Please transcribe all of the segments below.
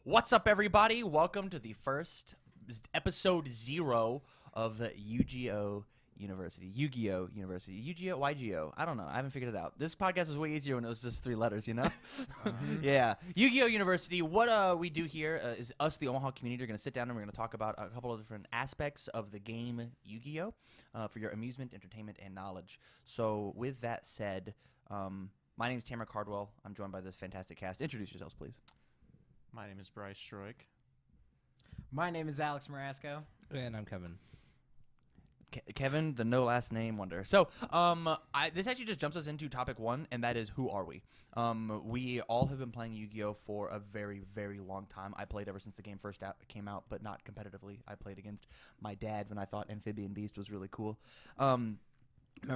What's up, everybody? Welcome to the first episode 0 of the YGOU University. YGOU University. YGOU? YGOU. I don't know. I haven't figured it out. This podcast was way easier when it was just 3 letters, you know? Yeah. YGOU University. What we do here is us, the Omaha community, are going to sit down and we're going to talk about a couple of different aspects of the game Yu-Gi-Oh! For your amusement, entertainment, and knowledge. So with that said, my name is Tamara Cardwell. I'm joined by this fantastic cast. Introduce yourselves, please. My name is Bryce Stroik. My name is Alex Marasco. And I'm Kevin. Kevin, the no last name wonder. So, this actually just jumps us into topic 1, and that is, who are we? We all have been playing Yu-Gi-Oh! For a very, very long time. I played ever since the game first came out, but not competitively. I played against my dad when I thought Amphibian Beast was really cool. Remember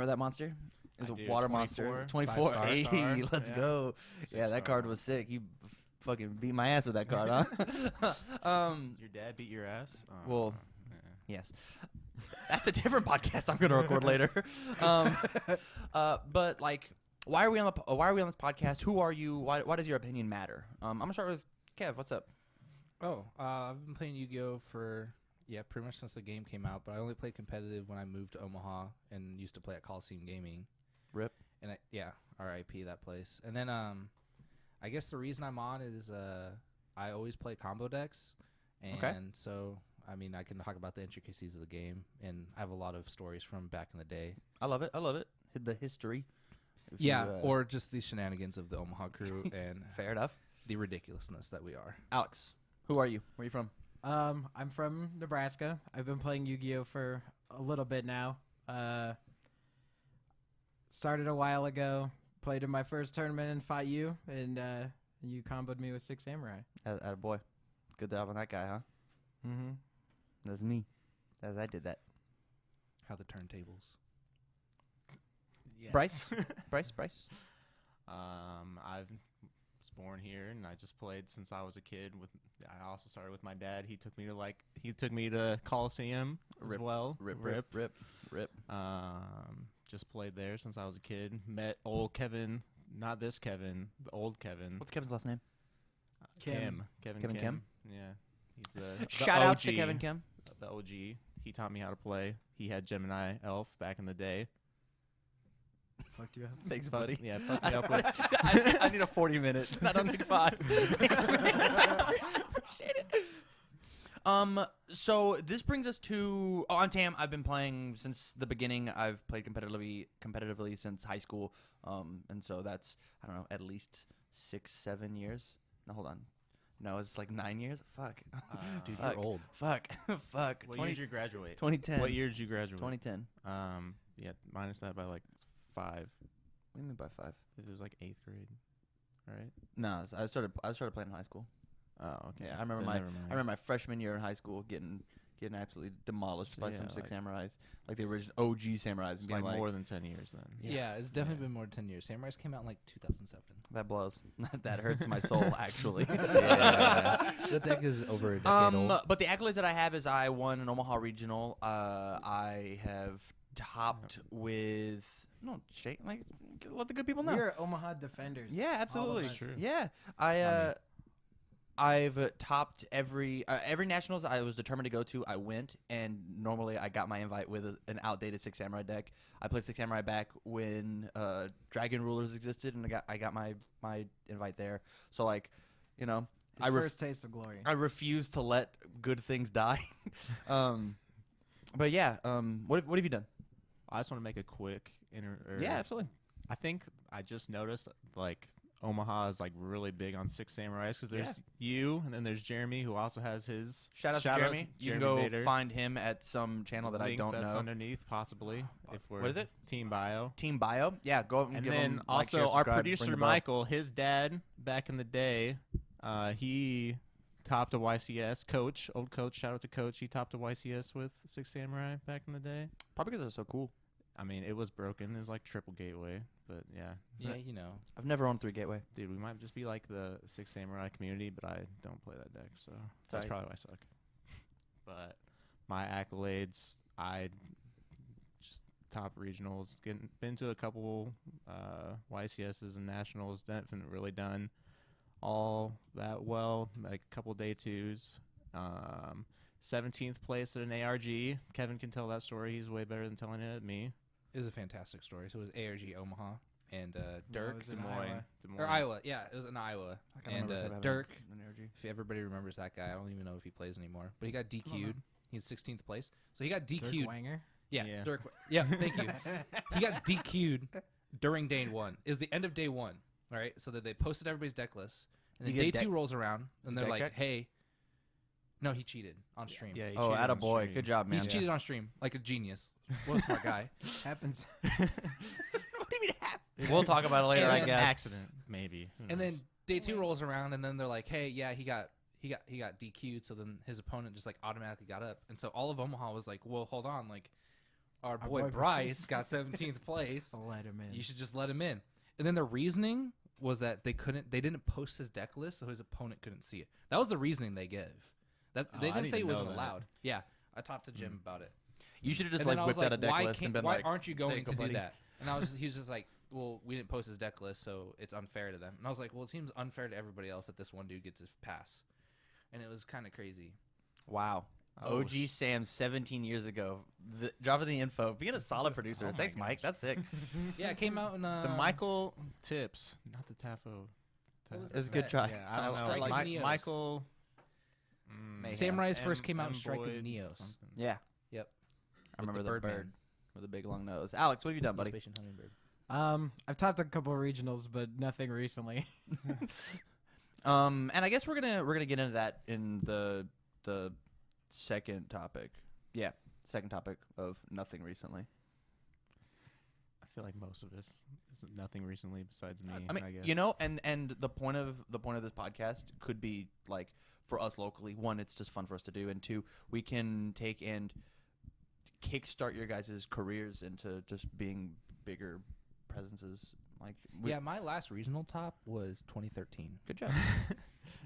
that monster? It was a water 24, monster. 24. Hey, star. let's go. Yeah, that card was sick. He fucking beat my ass with that card, huh? Your dad beat your ass? Well, yeah. yes. That's a different podcast I'm going to record later. But like, why are we on this podcast? Who are you? Why does your opinion matter? I'm going to start with Kev. What's up? I've been playing Yu-Gi-Oh! For, pretty much since the game came out, but I only played competitive when I moved to Omaha and used to play at Coliseum Gaming. RIP. And RIP that place. And then I guess the reason I'm on is I always play combo decks. And so, I mean, I can talk about the intricacies of the game, and I have a lot of stories from back in the day. I love it. The history. Or just the shenanigans of the Omaha crew and fair enough. The ridiculousness that we are. Alex, who are you? Where are you from? I'm from Nebraska. I've been playing Yu-Gi-Oh! For a little bit now. Started a while ago. Played in my first tournament and fought you, and you comboed me with 6 Samurai. Boy. Good job on that guy, huh? Mm-hmm. That's me. I did that. How the turntables. Yes. Bryce? I was born here, and I just played since I was a kid. I also started with my dad. He took me to Coliseum as well. Rip. Just played there since I was a kid. Met old Kevin, not this Kevin, the old Kevin. What's Kevin's last name? Kim. Kevin Kim? Yeah. He's the Shout OG, out to Kevin Kim. The OG. He taught me how to play. He had Gemini Elf back in the day. Fucked you up. Thanks, buddy. Yeah, fucked me up with I need a 40-minute. I don't need 5. Thanks, man. I appreciate it. So this brings us to. Oh, I'm Tam. I've been playing since the beginning. I've played competitively since high school. And so that's, I don't know, at least 6-7 years. No, hold on. No, it's like 9 years. Fuck. Dude, Fuck. you're old. Fuck. What year did you graduate? 2010. What year did you graduate? 2010. Yeah, minus that by like 5. What do you mean by 5? It was like 8th grade, right? No, I started playing in high school. Oh, okay. Yeah, I remember my freshman year in high school getting absolutely demolished by some 6 samurais, like the original OG samurais. It's And being like more than 10 years then. Yeah, it's definitely been more than 10 years. Samurais came out in like 2007. That blows. That hurts my soul, actually. The deck is over a decade old. But the accolades that I have is I won an Omaha regional. I have topped with let the good people know. We're Omaha Defenders. Yeah, absolutely. That's true. Yeah, I've topped every nationals I was determined to go to. I went, and normally I got my invite with an outdated 6 samurai deck. I played 6 samurai back when Dragon Rulers existed, and I got my invite there. So like, you know, First taste of glory. I refuse to let good things die. But yeah, what have you done? I just want to make a quick Yeah, absolutely. I think I just noticed like Omaha is like really big on 6 samurais because there's you, and then there's Jeremy, who also has his. Shout out to Jeremy. You can go Bader. Find him at some channel that I don't that's know. underneath, possibly. If we're What is it? Team Bio. Team Bio. Yeah, go and And give then him, also share, our subscribe, producer ring the bell. Michael, his dad back in the day, he topped a YCS coach, old coach. Shout out to Coach. He topped a YCS with 6 samurai back in the day. Probably because they're so cool. I mean, it was broken. It was like triple gateway, but yeah. Yeah, you know. I've never owned 3 Gateway. Dude, we might just be like the 6 samurai community, but I don't play that deck, so that's Tight. probably why I suck. But my accolades, I just top regionals, been to a couple YCSs and nationals. Definitely really done all that well. Like a couple day twos. 17th place at an ARG. Kevin can tell that story. He's way better than telling it at me. It was a fantastic story. So it was ARG Omaha and Dirk. was in Des Moines. Or Iowa. Yeah, it was in Iowa. And Dirk, if everybody remembers that guy, I don't even know if he plays anymore. But he got DQ'd. He's 16th place. So he got DQ'd. Dirk Wanger. Yeah, Yeah. Dirk. Yeah, thank you. He got DQ'd during day one. It was the end of day one. All right, so that they posted everybody's deck list. And then Did he day get two rolls around, and they're deck like, check? hey. No, he cheated on stream. Yeah, he Oh, cheated on attaboy. stream. Good job, man. He's cheated on stream like a genius. What a smart guy. Happens. What do you mean happen? We'll talk about it later, And I It was an guess. accident, maybe. Who And then knows? day two rolls around, and then they're like, "Hey, yeah, he got DQ'd." So then his opponent just like automatically got up, and so all of Omaha was like, "Well, hold on, like our boy boy Bryce got 17th place. Let him in. You should just let him in." And then the reasoning was that they didn't post his deck list, so his opponent couldn't see it. That was the reasoning they gave. That Oh, they I didn't say it didn't know wasn't that. allowed. Yeah, I talked to Jim about it. You should have just And then I was whipped out a like, deck "Why list and can't? been Why like, aren't you going "Take to a do buddy." that?" And he was just like, "Well, we didn't post his deck list, so it's unfair to them." And I was like, "Well, it seems unfair to everybody else that this one dude gets his pass," and it was kind of crazy. Wow. Oh, OG Sam 17 years ago. Dropping the info. Being a solid producer. Oh my Thanks, Mike. gosh. That's sick. Yeah, it came out in the Michael Tips, not the Tafo. What was It was a the good set? try. Yeah, I don't know. Striking Like Neos. Michael. Mayhem. Samurai's first came out in M. Striking Boyd Neos. something. Yeah. Yep. I With remember the the Birdman. bird with a big long nose. Alex, what have you done, buddy? Spatial Hummingbird. I've topped a couple of regionals, but nothing recently. And I guess we're gonna get into that in the second topic. Yeah, second topic of nothing recently. I feel like most of us is nothing recently besides me. I mean, guess. you know, and the point of this podcast could be like for us locally. One, it's just fun for us to do, and two, we can take and kickstart your guys' careers into just being bigger presences. Like, Yeah, my last regional top was 2013. good job.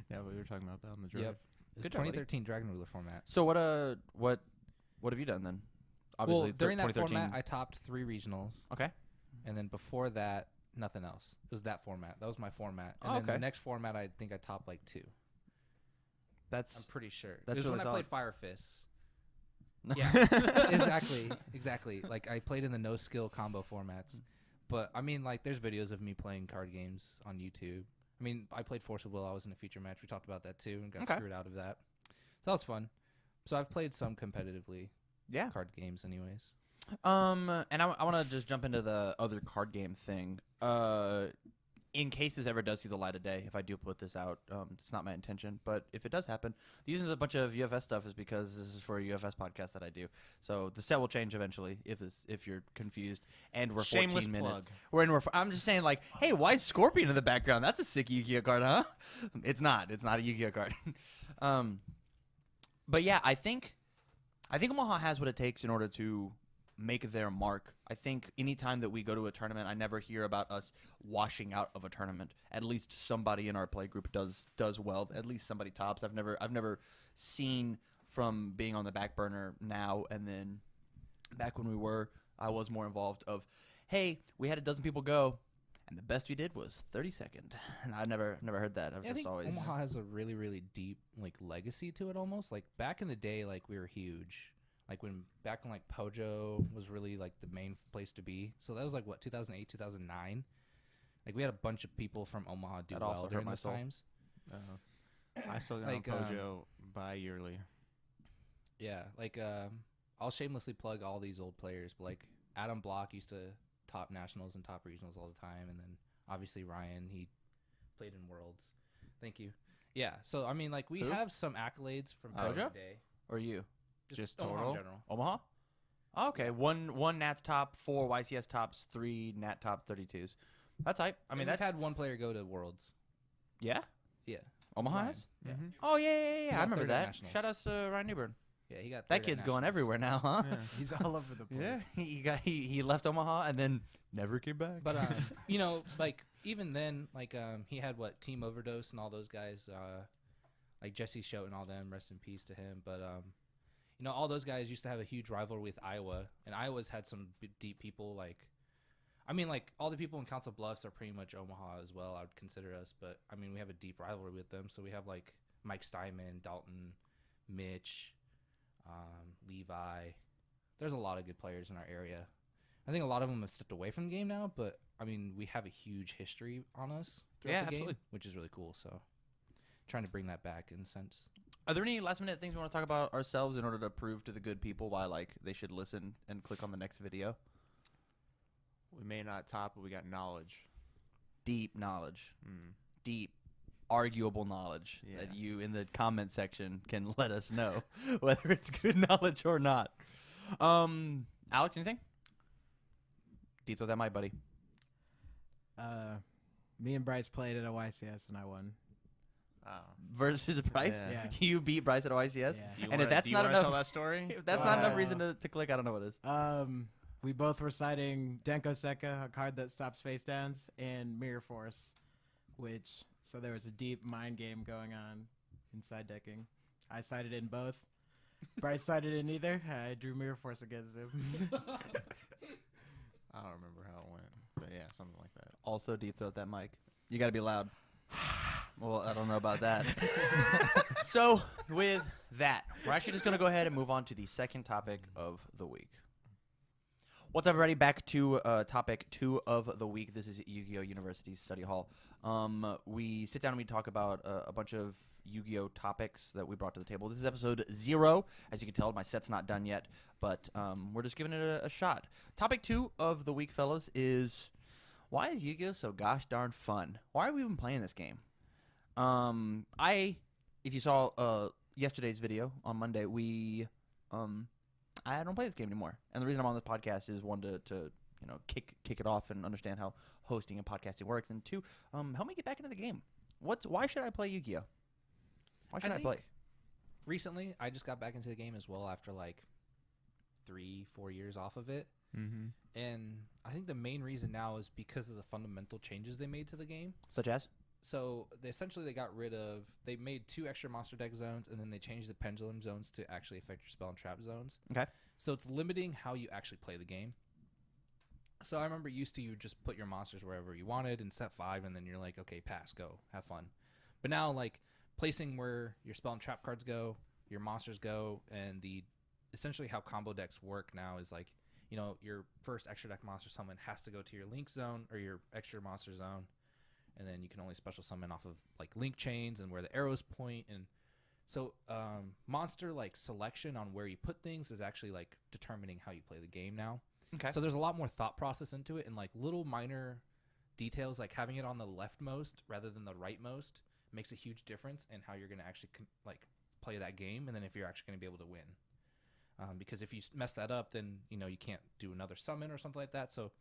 Yeah, we were talking about that on the drive. Yep. It was Good job, buddy. 2013 Dragon Ruler format. So what have you done then? Well, during that 2013. format, I topped 3 regionals, Okay. and then before that, nothing else. It was that format. That was my format. And Oh, then the okay. next format, I think I topped like 2. That's I'm pretty sure. That's it was really when solid. I played Fire Fists. Yeah, exactly. Like I played in the no skill combo formats, but I mean, like there's videos of me playing card games on YouTube. I mean, I played Force of Will. I was in a feature match. We talked about that too, and got Okay. screwed out of that. So that was fun. So I've played some competitively Yeah. card games, anyways. And I want to just jump into the other card game thing. In case this ever does see the light of day, if I do put this out, it's not my intention, but if it does happen, the reason there's a bunch of UFS stuff is because this is for a UFS podcast that I do. So the set will change eventually if you're confused. And we're 14 Shameless minutes. plug. I'm just saying, like, hey, why is Scorpion in the background? That's a sick Yu-Gi-Oh card, huh? It's not. It's not a Yu-Gi-Oh card. But yeah, I think Omaha has what it takes in order to make their mark. I think anytime that we go to a tournament, I never hear about us washing out of a tournament. At least somebody in our play group does well. At least somebody tops. I've never seen from being on the back burner now and then back when I was more involved of, hey, we had a dozen people go and the best we did was 32nd. And I never heard that. I've Yeah, I just think always Omaha has a really, really deep like legacy to it almost. Like back in the day, like we were huge. Like back when like Pojo was really like the main place to be. So that was like what 2008, 2009. Like we had a bunch of people from Omaha do That also well hurt during my those soul. times. I still got Like, on Pojo bi-yearly. Yeah, like I'll shamelessly plug all these old players, but like Adam Block used to top nationals and top regionals all the time, and then obviously Ryan, he played in Worlds. Thank you. Yeah, so I mean, like we Who? have some accolades from back in Pojo? the day. or you. Just Omaha in total? general. Omaha? Oh, okay. One Nats top, 4 YCS tops, 3 Nat top 32s. That's hype. I mean, And that's we've had one player go to Worlds. yeah. Yeah, Omaha Ryan. has? Yeah. Mhm. Oh yeah. He I got remember third at that. nationals. Shout out to Ryan Newburn. Yeah, he got That third at kid's going nationals. everywhere now, huh? Yeah. He's all over the place. Yeah. He left Omaha and then never came back. But you know, like even then, like he had what Team Overdose and all those guys, like Jesse Shote and all them. Rest in peace to him. But you know, all those guys used to have a huge rivalry with Iowa, and Iowa's had some deep people. Like I mean, like, all the people in Council Bluffs are pretty much Omaha as well. I would consider us, but I mean, we have a deep rivalry with them. So we have like Mike Steinman, Dalton, Mitch, Levi. There's a lot of good players in our area. I think a lot of them have stepped away from the game now, but I mean, we have a huge history on us throughout the game, absolutely. which is really cool. So trying to bring that back in a sense. Are there any last minute things we want to talk about ourselves in order to prove to the good people why like they should listen and click on the next video? We may not top, but we got knowledge. Deep knowledge. Mm. Deep, arguable knowledge that you in the comment section can let us know whether it's good knowledge or not. Alex, anything? Deep with that mic, buddy. Me and Bryce played at a YCS and I won. Versus Bryce? Yeah. You beat Bryce at OICS? Yeah. And if that's not enough, tell that story? if that's not enough reason to click, I don't know what is. We both were citing Denko Seka, a card that stops face downs, and Mirror Force, so there was a deep mind game going on inside decking. I cited in both. Bryce cited in neither. I drew Mirror Force against him. I don't remember how it went, but yeah, something like that. Also, deep throat that mic. You got to be loud. Well, I don't know about that. So, with that, we're actually just going to go ahead and move on to the second topic of the week. What's up, everybody? Back to topic 2 of the week. This is Yu-Gi-Oh! University's study hall. We sit down and we talk about a bunch of Yu-Gi-Oh! Topics that we brought to the table. This is episode 0. As you can tell, my set's not done yet, but we're just giving it a shot. Topic 2 of the week, fellas, is why is Yu-Gi-Oh! So gosh darn fun? Why are we even playing this game? If you saw yesterday's video on Monday, I don't play this game anymore, and the reason I'm on this podcast is one to kick it off and understand how hosting and podcasting works, and 2, help me get back into the game. Why should I play Yu-Gi-Oh? Why should I play? Recently, I just got back into the game as well after like 3-4 years off of it, and I think the main reason now is because of the fundamental changes they made to the game. Such as? So they made 2 extra monster deck zones, and then they changed the pendulum zones to actually affect your spell and trap zones. Okay. So it's limiting how you actually play the game. So I remember you just put your monsters wherever you wanted and set 5, and then you're like, okay, pass, go, have fun. But now, like, placing where your spell and trap cards go, your monsters go, and essentially how combo decks work now is like, your first extra deck monster summon has to go to your link zone or your extra monster zone. And then you can only special summon off of like link chains and where the arrows point, and so monster like selection on where you put things is actually like determining how you play the game now. Okay. So there's a lot more thought process into it, and like little minor details like having it on the leftmost rather than the rightmost makes a huge difference in how you're going to actually play that game, and then if you're actually going to be able to win. Because if you mess that up, then you can't do another summon or something like that. So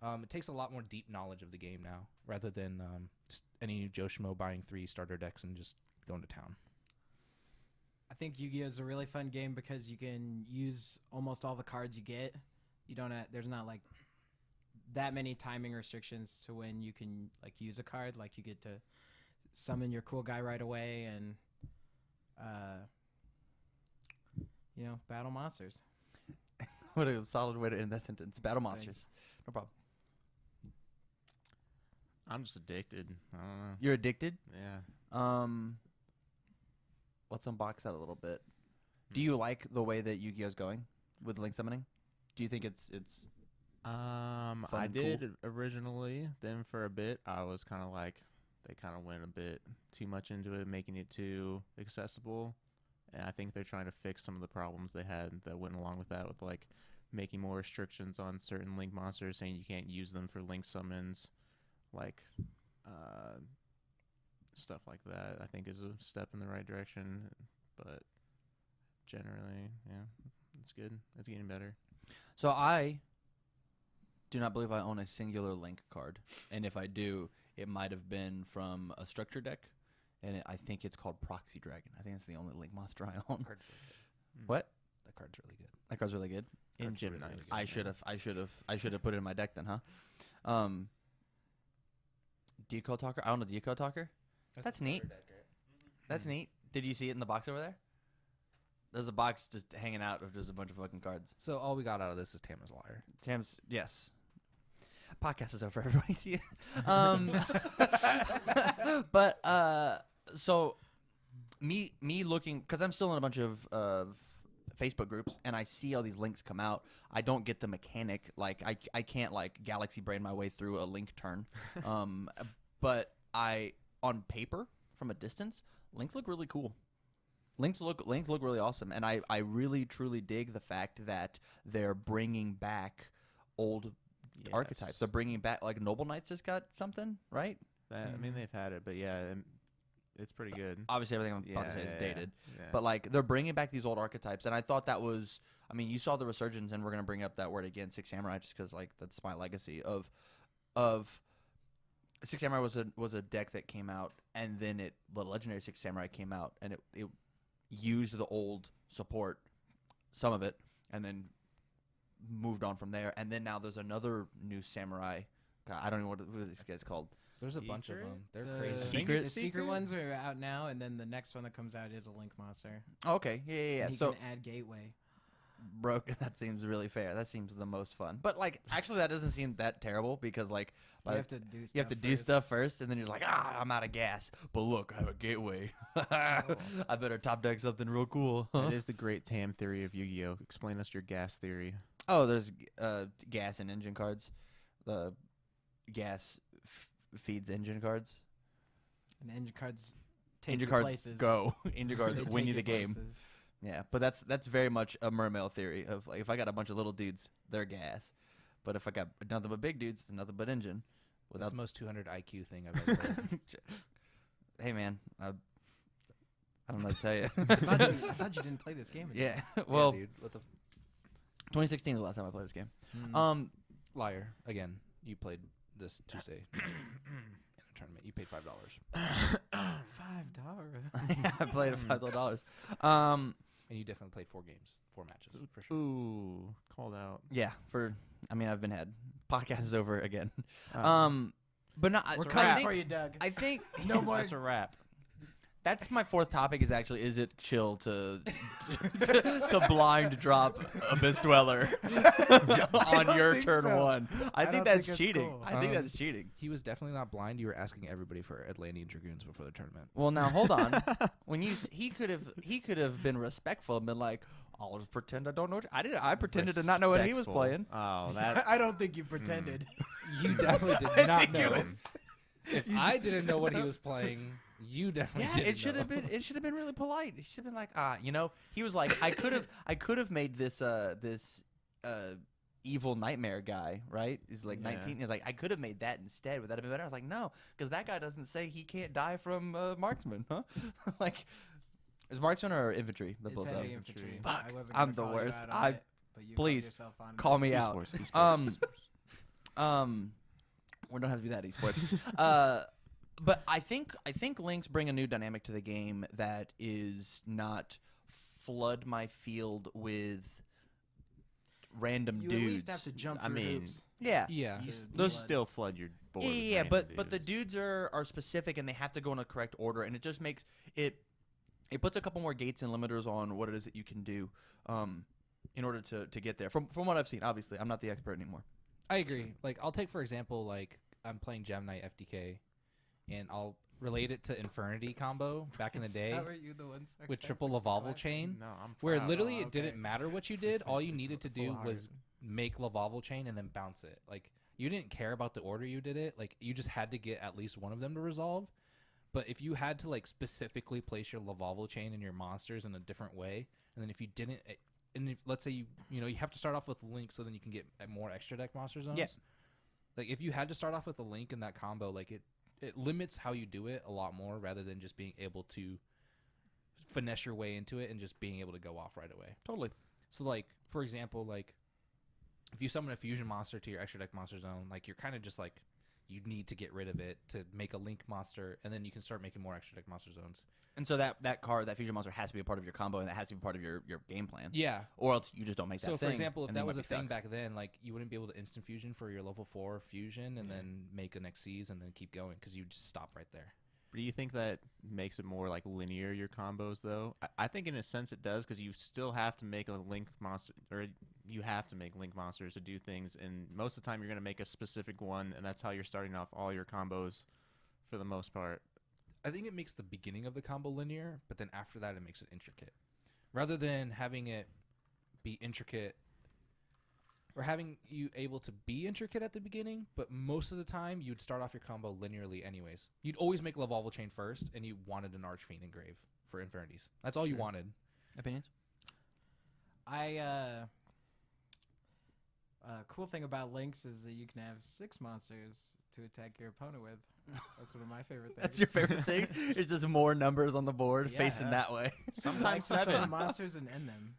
it takes a lot more deep knowledge of the game now, rather than just any Joe Schmo buying 3 starter decks and just going to town. I think Yu-Gi-Oh! Is a really fun game because you can use almost all the cards you get. There's not like that many timing restrictions to when you can like use a card. Like you get to summon your cool guy right away and battle monsters. What a solid way to end that sentence. Battle monsters. No problem. I'm just addicted. I don't know. You're addicted? Yeah. Let's unbox that a little bit. Do you like the way that Yu-Gi-Oh's going with link summoning? Do you think it's fun I and did cool? originally. Then for a bit, I was kind of like, they kind of went a bit too much into it, making it too accessible. And I think they're trying to fix some of the problems they had that went along with that, with like making more restrictions on certain link monsters, saying you can't use them for link summons, like stuff like that. I think is a step in the right direction, but generally, yeah, it's good. It's getting better. So I do not believe I own a singular link card, and if I do, it might have been from a structure deck, and I think it's called Proxy Dragon. I think it's the only link monster I own. Card's really good. What? That card's really good. That card's really good. In Card's Gym really, really Nights. good. I should have put it in my deck then, huh? Deco Talker. I own a Deco Talker. That's the neat. starter deck, right? That's neat. Did you see it in the box over there? There's a box just hanging out of just a bunch of fucking cards. So all we got out of this is Tamra's Liar. Tam's, yes. Podcast is over. Everybody see it. But so me looking, because I'm still in a bunch of Facebook groups, and I see all these links come out. I don't get the mechanic. Like I can't like galaxy brain my way through a link turn. But on paper from a distance, links look really cool. Links look really awesome, and I really truly dig the fact that they're bringing back old archetypes. They're bringing back, like, Noble Knights just got something, right? I mean, they've had it, but yeah, it's pretty good. Obviously, everything I'm about to say is dated, but like they're bringing back these old archetypes, and I thought that was. I mean, you saw the resurgence, and we're gonna bring up that word again, Six Samurai, just because like that's my legacy of. Six Samurai was a deck that came out, and then the legendary Six Samurai came out, and it used the old support, some of it, and then moved on from there. And then now there's another new samurai. God, I don't know what this guy's called. There's a bunch of them. They're The crazy. The secret ones are out now, and then the next one that comes out is a Link monster. Oh, okay, yeah. And he So can add gateway. broke. That seems really fair. That seems the most fun. But like, actually, that doesn't seem that terrible because like, You have to do stuff you have to do first. stuff first, and then you're like, I'm out of gas. But look, I have a gateway. I better top deck something real cool. It is the great TAM theory of Yu-Gi-Oh. Explain us your gas theory. Oh, there's gas and engine cards. The gas feeds engine cards. And engine cards take Engine your cards places. go. Engine cards They win take you the your game. places. Yeah, but that's very much a mermail theory of like if I got a bunch of little dudes, they're gas. But if I got nothing but big dudes, nothing but engine. That's the most 200 IQ thing I've ever heard. Hey man, I don't know what to tell you. I thought you didn't play this game. Yeah, well, yeah, dude, what the 2016 was the last time I played this game. Mm. liar again? You played this Tuesday in a tournament. You paid $5. $5. I played it $5. And you definitely played 4 games, 4 matches for sure. Ooh, called out. Yeah, I've been had. Podcast is over again. Oh. But no, We're I coming think, for you, Doug. I think No more. That's a wrap. that's my fourth topic. Is it chill to blind drop Abyss Dweller on your think turn so. one? I don't think that's think it's cheating. cool. I think that's cheating. He was definitely not blind. You were asking everybody for Atlantean Dragoons before the tournament. Well, now hold on. When he could have been respectful and been like, I'll just pretend I don't know. I pretended to not know what he was Respectful. playing. Oh, that. I don't think you pretended. You definitely I did not think it know. was- If you I just didn't know what he was playing, you definitely Yeah, didn't it should know. have been. It should have been really polite. It should have been like, he was like, I could have made this evil nightmare guy, right? He's like Yeah. 19. He's like, I could have made that instead. Would that have been better? I was like, no, because that guy doesn't say he can't die from marksman, huh? Like, is marksman or infantry that It's blows up? heavy infantry. Fuck, I wasn't I'm gonna the call you worst. out on it, but you called please, yourself on it. Call me out. Esports. We don't have to be that esports. But I think links bring a new dynamic to the game that is not flood my field with random You dudes. at least have to jump I through mean, hoops. Yeah. Yeah. to those flood. Still flood your board. with Yeah, random but the dudes. dudes are specific and they have to go in a correct order, and it just makes it. It puts a couple more gates and limiters on what it is that you can do, in order to get there. From what I've seen, obviously, I'm not the expert anymore. I agree. Like, I'll take, for example, like, I'm playing Gem Knight FDK, and I'll relate it to Infernity combo back in the day How are you the one with sarcastic triple about Lavalval that? chain, No, I'm where proud. literally Oh, it didn't okay. matter what you did. It's a- All you it's needed a to do full-hearted. was make Lavalval chain and then bounce it. Like, you didn't care about the order you did it. Like, you just had to get at least one of them to resolve. But if you had to, like, specifically place your Lavalval chain and your monsters in a different way, and then if you didn't, and if, let's say you have to start off with Link so then you can get more extra deck monster zones. Yeah. Like, if you had to start off with a Link in that combo, like, it limits how you do it a lot more rather than just being able to finesse your way into it and just being able to go off right away. Totally. So, like, for example, like, if you summon a fusion monster to your extra deck monster zone, like, you're kind of just like, you need to get rid of it to make a Link monster, and then you can start making more extra deck monster zones. And so that card, that fusion monster, has to be a part of your combo, and that has to be part of your game plan. Yeah. Or else you just don't make that So, thing. for example, if and that then was you a might be thing stuck. back then, like, you wouldn't be able to instant fusion for your level 4 fusion and then make an Xyz and then keep going because you just stop right there. Do you think that makes it more like linear, your combos, though? I think in a sense it does, because you still have to make a link monster, or you have to make link monsters to do things, and most of the time you're going to make a specific one, and that's how you're starting off all your combos for the most part. I think it makes the beginning of the combo linear, but then after that it makes it intricate. Rather than having it be intricate, or having you able to be intricate at the beginning, but most of the time you would start off your combo linearly anyways. You'd always make Lavolval Chain first, and you wanted an Archfiend Engrave for Infinities. That's all you wanted. Opinions? Cool thing about links is that you can have 6 monsters to attack your opponent with. That's one of my favorite things. That's your favorite thing? It's just more numbers on the board facing that way. Sometimes Like 7. monsters and end them.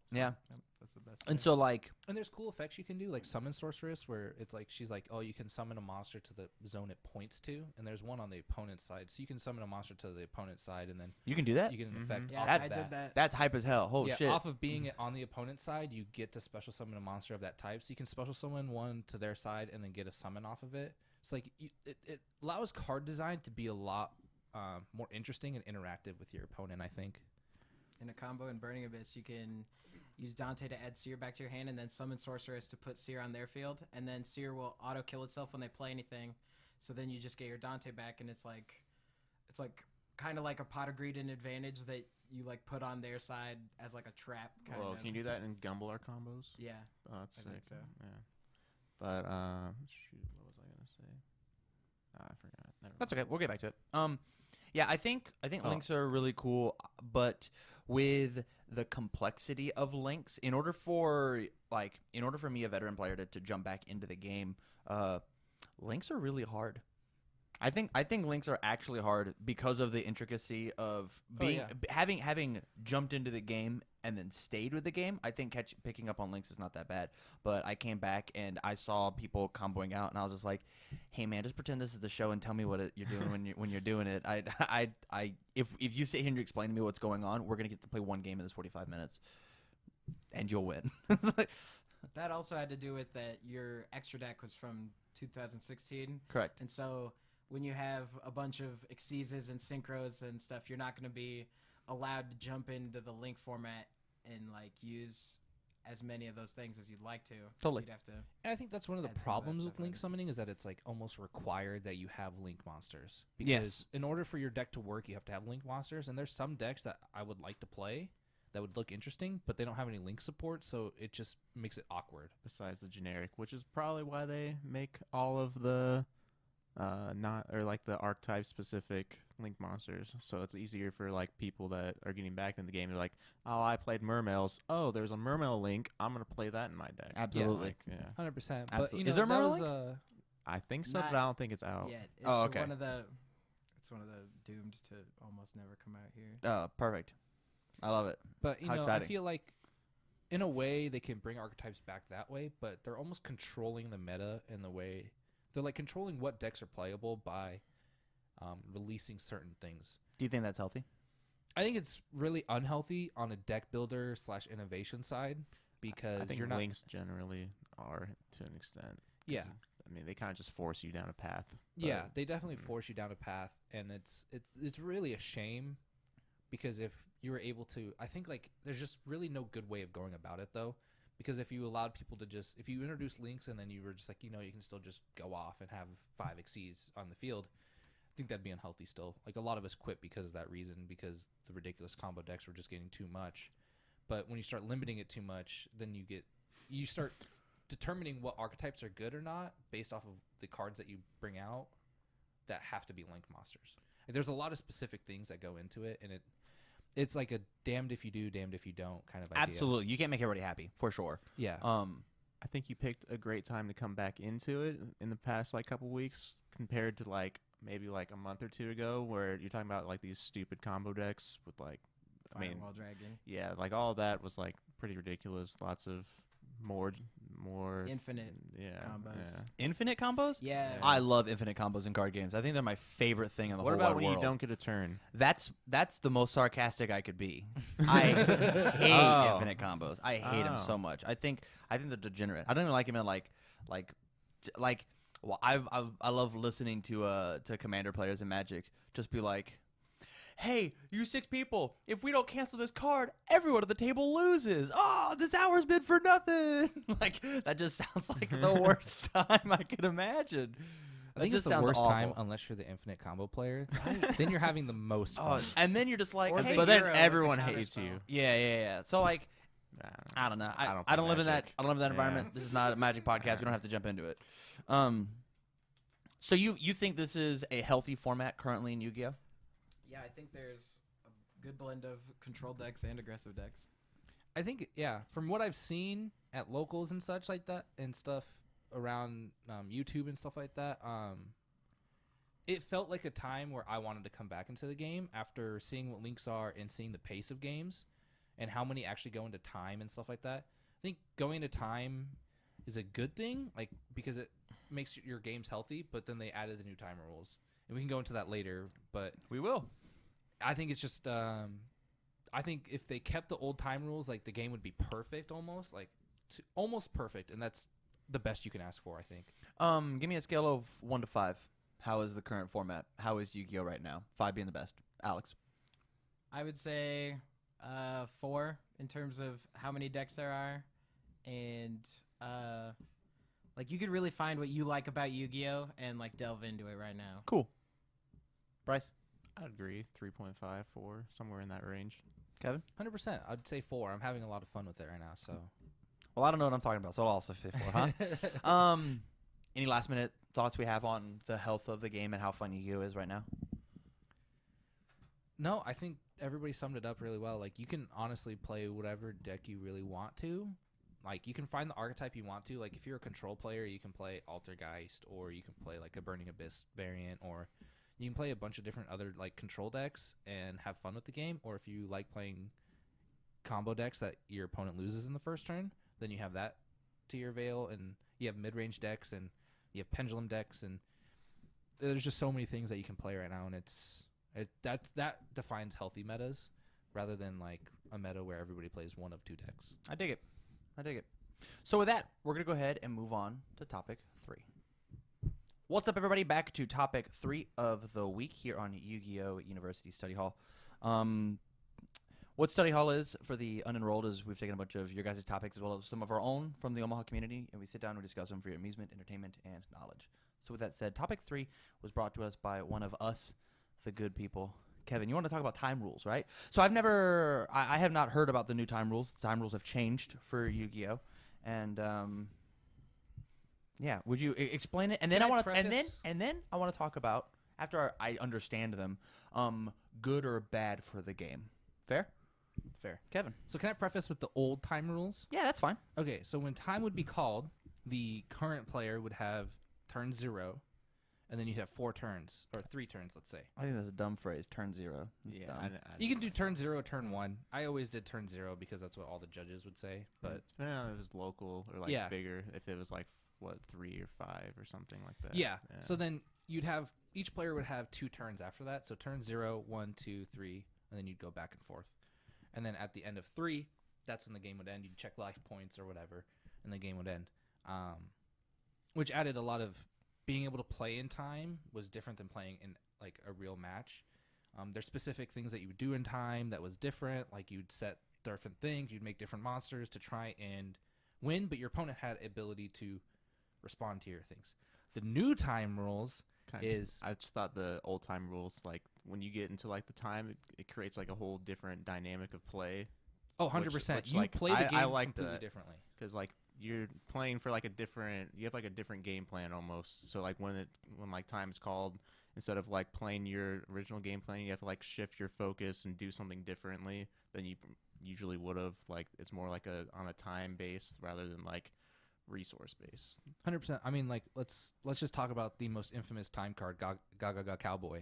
So, Yeah. That's the best. And thing. so, like, And there's cool effects you can do, like Summon Sorceress, where it's like she's like, oh, you can summon a monster to the zone it points to, and there's one on the opponent's side, so you can summon a monster to the opponent's side, and then you can do that? you get an effect yeah, off I of did that. that. That's hype as hell. Holy Yeah, shit. off of being on the opponent's side, you get to special summon a monster of that type, so you can special summon one to their side and then get a summon off of it. It's like it allows card design to be a lot more interesting and interactive with your opponent, I think. In a combo in Burning Abyss, you can use Dante to add Seer back to your hand, and then summon Sorceress to put Seer on their field, and then Seer will auto kill itself when they play anything. So then you just get your Dante back, and it's like kind of like a Pot of Greed and advantage that you like put on their side as like a trap. Kind Well, of. can you do that in Gumbler combos? Yeah. Oh, that's I sick. think so. Yeah. But shoot, what was I gonna say? I forgot. Never That's mind. okay. We'll get back to it. Yeah, I think Oh. links are really cool, but with the complexity of links, in order for me, a veteran player, to jump back into the game, links are really hard. I think links are actually hard because of the intricacy of being having jumped into the game and then stayed with the game. I think picking up on links is not that bad, but I came back and I saw people comboing out, and I was just like, "Hey man, just pretend this is the show and tell me what you're doing when you're doing it." If you sit here and you explain to me what's going on, we're gonna get to play one game in this 45 minutes, and you'll win. That also had to do with that your extra deck was from 2016. Correct. And so when you have a bunch of Exceses and Synchros and stuff, you're not going to be allowed to jump into the link format and like use as many of those things as you'd like to. Totally. You'd have to. And I think that's one of the Add some of that problems with stuff link in. summoning is that it's like almost required that you have link monsters. Because Yes. in order for your deck to work, you have to have link monsters. And there's some decks that I would like to play that would look interesting, but they don't have any link support, so it just makes it awkward. Besides the generic, which is probably why they make all of the the archetype specific link monsters, so it's easier for like people that are getting back in the game. They're like, oh, I played Mermails. Oh, there's a Mermail link. I'm gonna play that in my deck. Absolutely. Yeah. 100%. But Absolutely. you know, Is there a that Mermail was, link? I think so, Not but I don't think it's out. Yet. It's Oh, okay. one of the doomed to almost never come out here. Oh, perfect. I love it. But you How know, exciting. I feel like in a way they can bring archetypes back that way, but they're almost controlling the meta in the way they're like controlling what decks are playable by releasing certain things. Do you think that's healthy? I think it's really unhealthy on a deck builder / innovation side because I think you're not. links generally are to an extent. 'Cause, Yeah. I mean, they kind of just force you down a path. Yeah, but- they definitely force you down a path, and it's really a shame because if you were able to, I think like there's just really no good way of going about it though, because if you allowed people to just, if you introduce links and then you were just like, you know, you can still just go off and have 5 Xyz on the field, I think that'd be unhealthy still. Like a lot of us quit because of that reason, because the ridiculous combo decks were just getting too much. But when you start limiting it too much, then you start determining what archetypes are good or not based off of the cards that you bring out that have to be link monsters. And there's a lot of specific things that go into it, and it's like a damned if you do, damned if you don't kind of idea. Absolutely. You can't make everybody happy, for sure. Yeah. I think you picked a great time to come back into it in the past like couple weeks compared to like maybe like a month or two ago, where you're talking about like these stupid combo decks with like, I mean, Firewall Dragon. yeah, like all of that was like pretty ridiculous. Lots of more Infinite yeah, combos. yeah. Infinite combos? Yeah. I love infinite combos in card games. I think they're my favorite thing in the What whole about wide when world. you don't get a turn? That's the most sarcastic I could be. I hate Oh. infinite combos. I hate them so much. I think they're degenerate. I don't even like them in like Well, I love listening to Commander players in Magic just be like, hey, you 6 people, if we don't cancel this card, everyone at the table loses. Oh, this hour's been for nothing. Like, that just sounds like the worst time I could imagine. I think That it's just the sounds worst awful. time unless you're the infinite combo player. Then you're having the most fun. And then you're just like, Or hey, the But then hero with the everyone counter hates spell. you. yeah. So like, I don't know. I play don't live in that. Magic. I don't live in that Yeah. environment. This is not a Magic podcast. We don't have to jump into it. So you think this is a healthy format currently in Yu-Gi-Oh? Yeah, I think there's a good blend of control decks and aggressive decks. I think, yeah, from what I've seen at locals and such like that and stuff around YouTube and stuff like that, it felt like a time where I wanted to come back into the game after seeing what links are and seeing the pace of games and how many actually go into time and stuff like that. I think going into time is a good thing, like because it makes your games healthy, but then they added the new timer rules. And we can go into that later, but We will. I think it's just I think if they kept the old time rules, like the game would be perfect almost, like almost perfect, and that's the best you can ask for, I think. Give me a scale of 1 to 5. How is the current format? How is Yu-Gi-Oh right now? 5 being the best. Alex. I would say 4 in terms of how many decks there are, and like you could really find what you like about Yu-Gi-Oh and like delve into it right now. Cool. Bryce. I'd agree. 3.5, 4, somewhere in that range. Kevin. 100%. I'd say 4. I'm having a lot of fun with it right now, so. Well, I don't know what I'm talking about, so I'll also say 4, huh? Any last minute thoughts we have on the health of the game and how fun Yu-Gi-Oh is right now? No, I think everybody summed it up really well. Like, you can honestly play whatever deck you really want to. Like, you can find the archetype you want to. Like, if you're a control player, you can play Altergeist, or you can play, like, a Burning Abyss variant, or you can play a bunch of different other, like, control decks and have fun with the game. Or if you like playing combo decks that your opponent loses in the first turn, then you have that to your avail. And you have mid-range decks, and you have pendulum decks, and there's just so many things that you can play right now, and that defines healthy metas rather than like a meta where everybody plays one of 2 decks. I dig it. So with that, we're going to go ahead and move on to topic 3. What's up, everybody? Back to topic 3 of the week here on Yu-Gi-Oh! University Study Hall. What Study Hall is, for the unenrolled, is we've taken a bunch of your guys' topics as well as some of our own from the Omaha community, and we sit down and we discuss them for your amusement, entertainment, and knowledge. So with that said, topic 3 was brought to us by one of us, the good people. Kevin, you want to talk about time rules, right? So I have not heard about the new time rules. The time rules have changed for Yu-Gi-Oh! And yeah, would you explain it? And then Can I I want to preface- and then I want to talk about, after I understand them, good or bad for the game. Fair? Fair. Kevin. So can I preface with the old time rules? Yeah, that's fine. Okay, so when time would be called, the current player would have turn 0, and then you'd have 4 turns, or 3 turns, let's say. I think that's a dumb phrase. Turn 0. That's Yeah, dumb. You can do turn 0, turn 1. I always did turn 0 because that's what all the judges would say. But depending on if it was local or like Yeah. bigger, if it was like 3 or 5 or something like that. yeah, so then you'd have each player would have 2 turns after that. So turn 0, 1, 2, 3, and then you'd go back and forth. And then at the end of 3, that's when the game would end. You'd check life points or whatever, and the game would end. Which added a lot of being able to play in time was different than playing in like a real match. There's specific things that you would do in time that was different. Like you'd set different things, you'd make different monsters to try and win, but your opponent had ability to respond to your things. The new time rules is I just thought the old time rules, like when you get into like the time, it creates like a whole different dynamic of play. 100%. which, You like, play the game I like completely that. differently. Because like you're playing for like you have like a different game plan almost. So like when like time's called, instead of like playing your original game plan, you have to like shift your focus and do something differently than you usually would have. Like it's more like on a time base rather than like resource base. 100%. I mean, like let's just talk about the most infamous time card, Gaga Cowboy.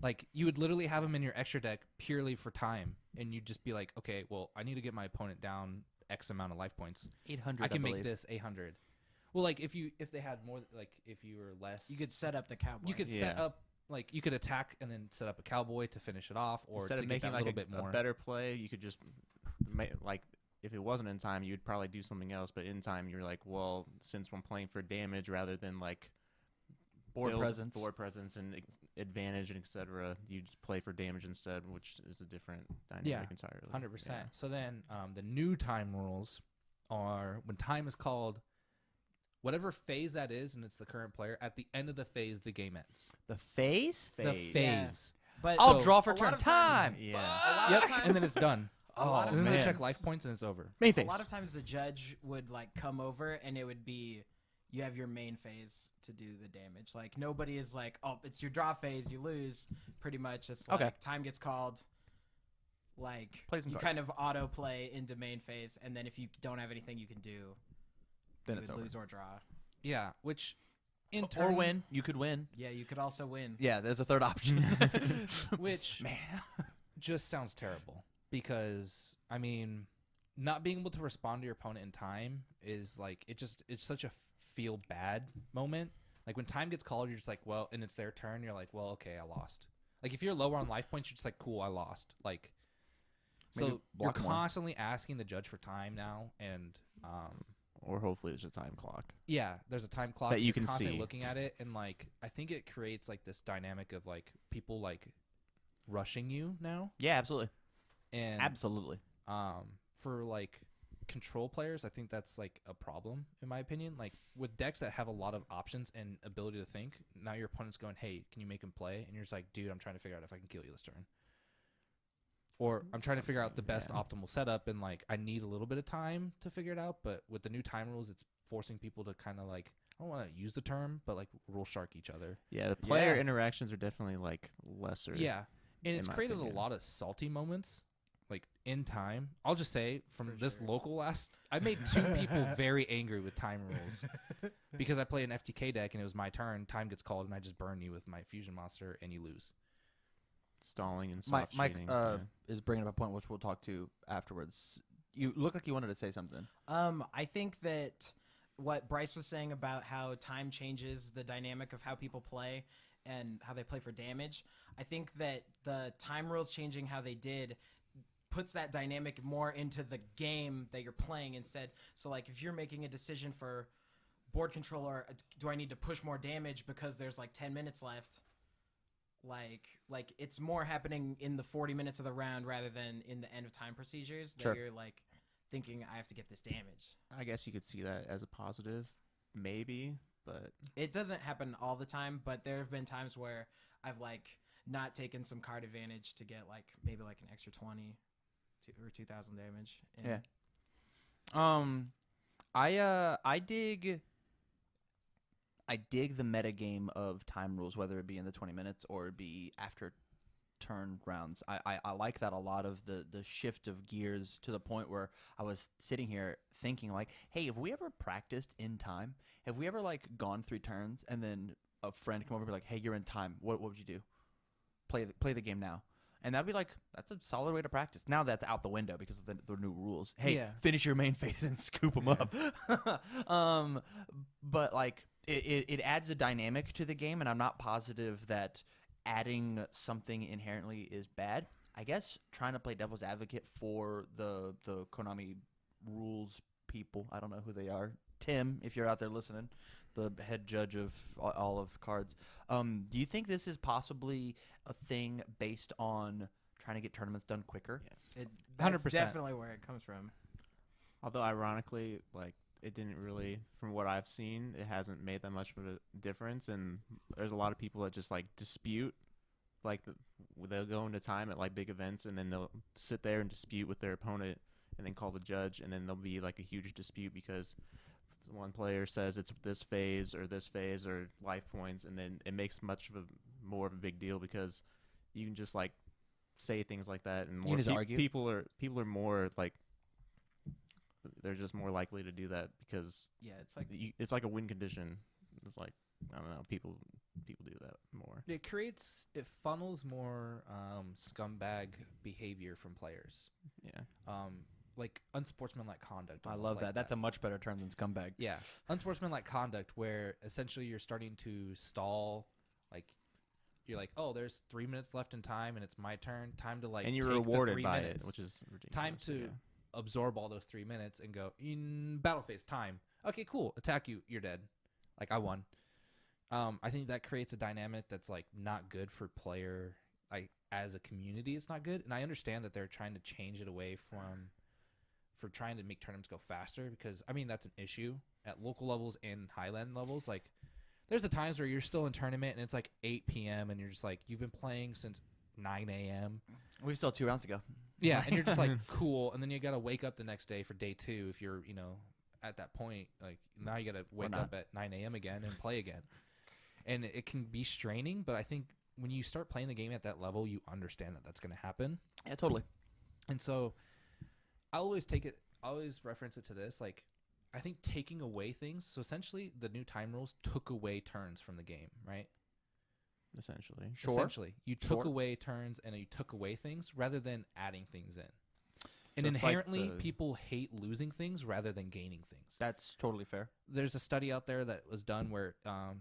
Like you would literally have him in your extra deck purely for time, and you'd just be like, okay, well, I need to get my opponent down X amount of life points. 800. I can make believe. this 800. Well, like if they had more, like if you were less, You could set up the cowboy. you could set Yeah. up, like you could attack and then set up a cowboy to finish it off, or Instead to of get making that like little bit more. a better play, you could just like if it wasn't in time, you'd probably do something else. But in time, you're like, well, since I'm playing for damage rather than like Board presence. board presence, and advantage, and etc. You just play for damage instead, which is a different dynamic entirely. 100%. Yeah. So then the new time rules are when time is called, whatever phase that is, and it's the current player, at the end of the phase, the game ends. The phase? The phase. But I'll So, draw for a lot turn of times- time. Yeah. a lot Yep, of times, and then it's done. a lot of And then they times- check life points, and it's over. Main A phase. lot of times the judge would like come over and it would be you have your main phase to do the damage. Like nobody is like, oh, it's your draw phase, you lose. Pretty much, it's like Okay. time gets called. Like Play some you cards. kind of auto play into main phase, and then if you don't have anything you can do, Then you it's would over. lose or draw. Yeah, which in Or turn, win. You could win. Yeah, you could also win. Yeah, there's a third option. which Man. just sounds terrible because I mean, not being able to respond to your opponent in time is like it's such a feel bad moment. Like when time gets called, you're just like, well, and it's their turn. You're like, well, okay, I lost. Like if you're lower on life points, you're just like, cool, I lost. Like, Maybe so you're block more. constantly asking the judge for time now, and Or hopefully there's a time clock. yeah, there's a time clock That you you're can constantly see. looking at it, and like I think it creates like this dynamic of like people like rushing you now, Yeah, absolutely. and Absolutely. for like control players, I think that's like a problem in my opinion. Like with decks that have a lot of options and ability to think, now your opponent's going, hey, can you make him play? And you're just like, dude, I'm trying to figure out if I can kill you this turn. Or I'm trying to figure out the best Yeah. optimal setup, and like I need a little bit of time to figure it out. But with the new time rules, it's forcing people to kind of like, I don't want to use the term, but like rule shark each other. Yeah, the player Yeah. interactions are definitely like lesser. Yeah, and in it's my created opinion. a lot of salty moments, like in time. I'll just say from For this sure. local I made 2 people very angry with time rules because I played an FTK deck and it was my turn. Time gets called and I just burn you with my fusion monster and you lose. Stalling and Mike, soft shading. yeah. is bringing up a point which we'll talk to afterwards. You look like you wanted to say something. I think that what Bryce was saying about how time changes the dynamic of how people play and how they play for damage, I think that the time rules changing how they did puts that dynamic more into the game that you're playing instead. So like if you're making a decision for board control or do I need to push more damage because there's like 10 minutes left, like it's more happening in the 40 minutes of the round rather than in the end of time procedures that Sure. you're like thinking I have to get this damage. I guess you could see that as a positive, maybe, but It doesn't happen all the time, but there have been times where I've like not taken some card advantage to get like maybe like an extra 20 or 2,000 damage. And Yeah. I dig the meta game of time rules, whether it be in the 20 minutes or it be after turn rounds. I like that a lot of the shift of gears to the point where I was sitting here thinking like, hey, have we ever practiced in time? Have we ever like gone 3 turns and then a friend come over and be like, hey, you're in time. What would you do? Play the game now. And that'd be like, that's a solid way to practice. Now that's out the window because of the new rules. Hey, Yeah. finish your main phase and scoop them up. But like it adds a dynamic to the game, and I'm not positive that adding something inherently is bad. I guess trying to play devil's advocate for the Konami rules people. I don't know who they are. Tim, if you're out there listening, the head judge of all of cards. Do you think this is possibly a thing based on trying to get tournaments done quicker? that's 100%. definitely where it comes from. although ironically, like it didn't really, from what I've seen, it hasn't made that much of a difference. And there's a lot of people that just like dispute, like they'll go into time at like big events and then they'll sit there and dispute with their opponent and then call the judge, and then there'll be like a huge dispute because one player says it's this phase or life points, and then it makes much of a more of a big deal because you can just like say things like that, and You more can just argue. people are more like they're just more likely to do that because Yeah, it's like it's like a win condition. It's like I don't know, people do that more. It funnels more scumbag behavior from players. Yeah. Like unsportsmanlike conduct. I almost love like that. That's a much better term than scumbag. Yeah, unsportsmanlike conduct, where essentially you're starting to stall. Like you're like, oh, there's 3 minutes left in time, and it's my turn. Time to like, And you're take the rewarded 3 by minutes. it, which is ridiculous. Time to yeah. absorb all those 3 minutes and go in battle phase. Time. Okay, cool. Attack you. You're dead. Like I won. I think that creates a dynamic that's like not good for player. Like as a community, it's not good. And I understand that they're trying to change it away from for trying to make tournaments go faster because I mean that's an issue at local levels and Highland levels. Like there's the times where you're still in tournament and it's like 8 p.m. and you're just like you've been playing since 9 a.m. We still have 2 rounds to go. Yeah, and you're just like cool, and then you gotta wake up the next day for day 2 if you're at that point. Like now you gotta wake up at 9 a.m. again and play again, and it can be straining. But I think when you start playing the game at that level, you understand that that's gonna happen. Yeah, totally. And so I always reference it to this. Like I think taking away things. So essentially, the new time rules took away turns from the game, right? Essentially. Sure. Essentially, you took Sure. away turns and you took away things rather than adding things in. And So it's like inherently, the- people hate losing things rather than gaining things. That's totally fair. There's a study out there that was done where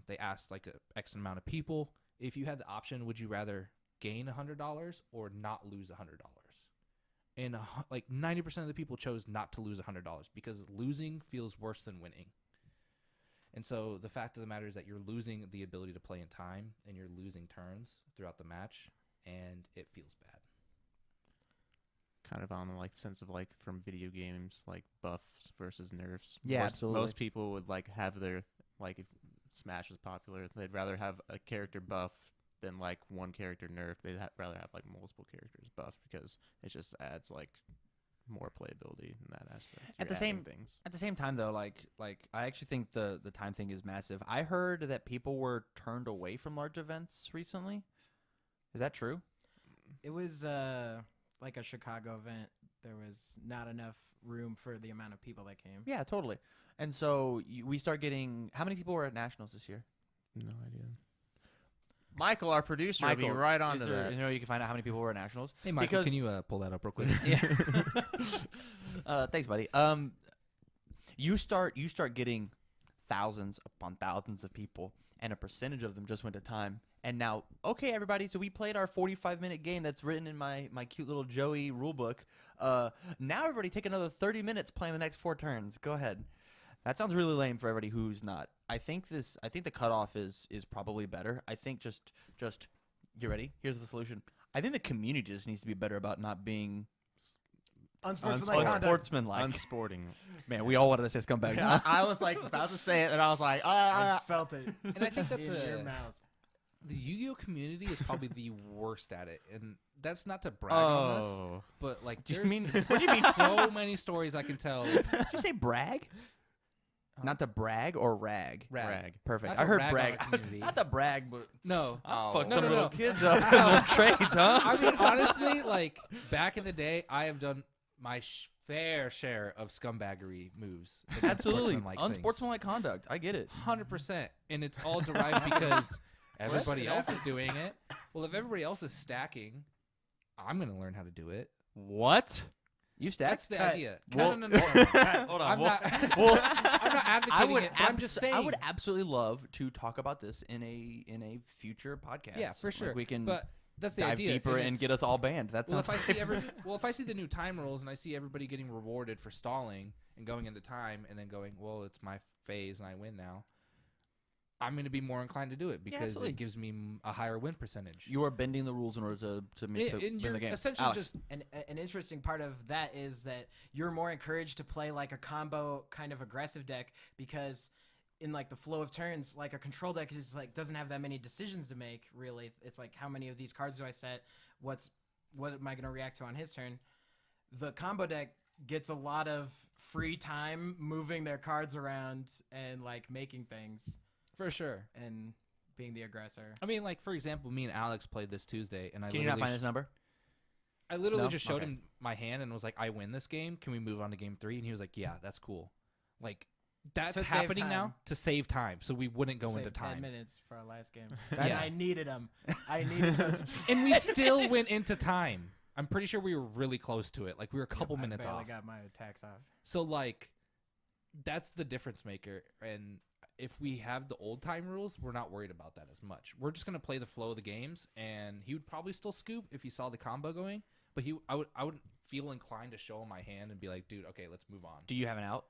they asked like a X amount of people, if you had the option, would you rather gain $100 or not lose $100? And like 90% of the people chose not to lose $100 because losing feels worse than winning. And so the fact of the matter is that you're losing the ability to play in time and you're losing turns throughout the match, and it feels bad. Kind of on the like sense of like from video games, like buffs versus nerfs. Yeah, absolutely. Most people would like have their like if Smash is popular, they'd rather have a character buff than like one character nerf. They'd rather have like multiple characters buff because it just adds like more playability in that aspect. At the You're same- adding things. At the same time, though, like I actually think the time thing is massive. I heard that people were turned away from large events recently. Is that true? It was like a Chicago event. There was not enough room for the amount of people that came. Yeah, totally. And so we start getting. How many people were at nationals this year? No idea. Michael, our producer, will be Michael, right on is to there- that. You can find out how many people were at nationals. Hey, Michael, Because- can you pull that up real quick? Yeah. Thanks, buddy. You start getting thousands upon thousands of people, and a percentage of them just went to time. And now, okay, everybody, so we played our 45-minute game that's written in my cute little Joey rulebook. Now everybody take another 30 minutes playing the next 4 turns. Go ahead. That sounds really lame for everybody who's not. I think the cutoff is probably better. I think just you ready? Here's the solution. I think the community just needs to be better about not being Unsportsmanlike conduct. unsportsmanlike. Unsporting. Man, we all wanted to say scumbags. Yeah, I was like about to say it, and I was like, I felt it And I think that's in your mouth. the Yu-Gi-Oh community is probably the worst at it, and that's not to brag on us, oh. but like, Do you there's mean- what do you mean? so many stories I can tell. Did you say brag? Not to brag or rag? Rag. Perfect. Not I to heard rag on brag. the community. Not to brag, but No, I'll Oh. fuck No, some no, little no. kids up in some trades, huh? I mean, honestly, like back in the day, I have done my fair share of scumbaggery moves. and Absolutely. unsportsmanlike things. Unsportsmanlike conduct. I get it. 100%, and it's all derived because everybody It else is happens. doing it. Well, if everybody else is stacking, I'm gonna learn how to do it. What? You stack? That's the Cut. idea. Well- No. Hold on. I'm well- not. well, I'm not advocating it. But I'm just saying. I would absolutely love to talk about this in a future podcast. Yeah, for sure. Like we can But that's the dive idea. deeper and it's- get us all banned. That Well, sounds. if I see the new time rules and I see everybody getting rewarded for stalling and going into time and then going, well, it's my phase and I win now, I'm going to be more inclined to do it because absolutely. it gives me a higher win percentage. You are bending the rules in order to make and win you're the game. essentially Alex. just An interesting part of that is that you're more encouraged to play like a combo kind of aggressive deck because in like the flow of turns, like a control deck is like doesn't have that many decisions to make really. It's like how many of these cards do I set? What am I going to react to on his turn? The combo deck gets a lot of free time moving their cards around and like making things for sure. and being the aggressor. I mean, like for example, me and Alex played this Tuesday, and Can you not find his number? I literally No? just showed Okay. him my hand and was like, "I win this game. Can we move on to game 3?" And he was like, "Yeah, that's cool." Like that's To save happening now time. to save time, so we wouldn't go Save into 10 time. minutes for our last game. Yeah. I needed them. I needed those. And we still went into time. I'm pretty sure we were really close to it. Like we were a couple minutes I barely off. got my attacks off. So like that's the difference maker. And if we have the old time rules, we're not worried about that as much. We're just gonna play the flow of the games, and he would probably still scoop if he saw the combo going. But I would feel inclined to show him my hand and be like, dude, okay, let's move on. Do you have an out?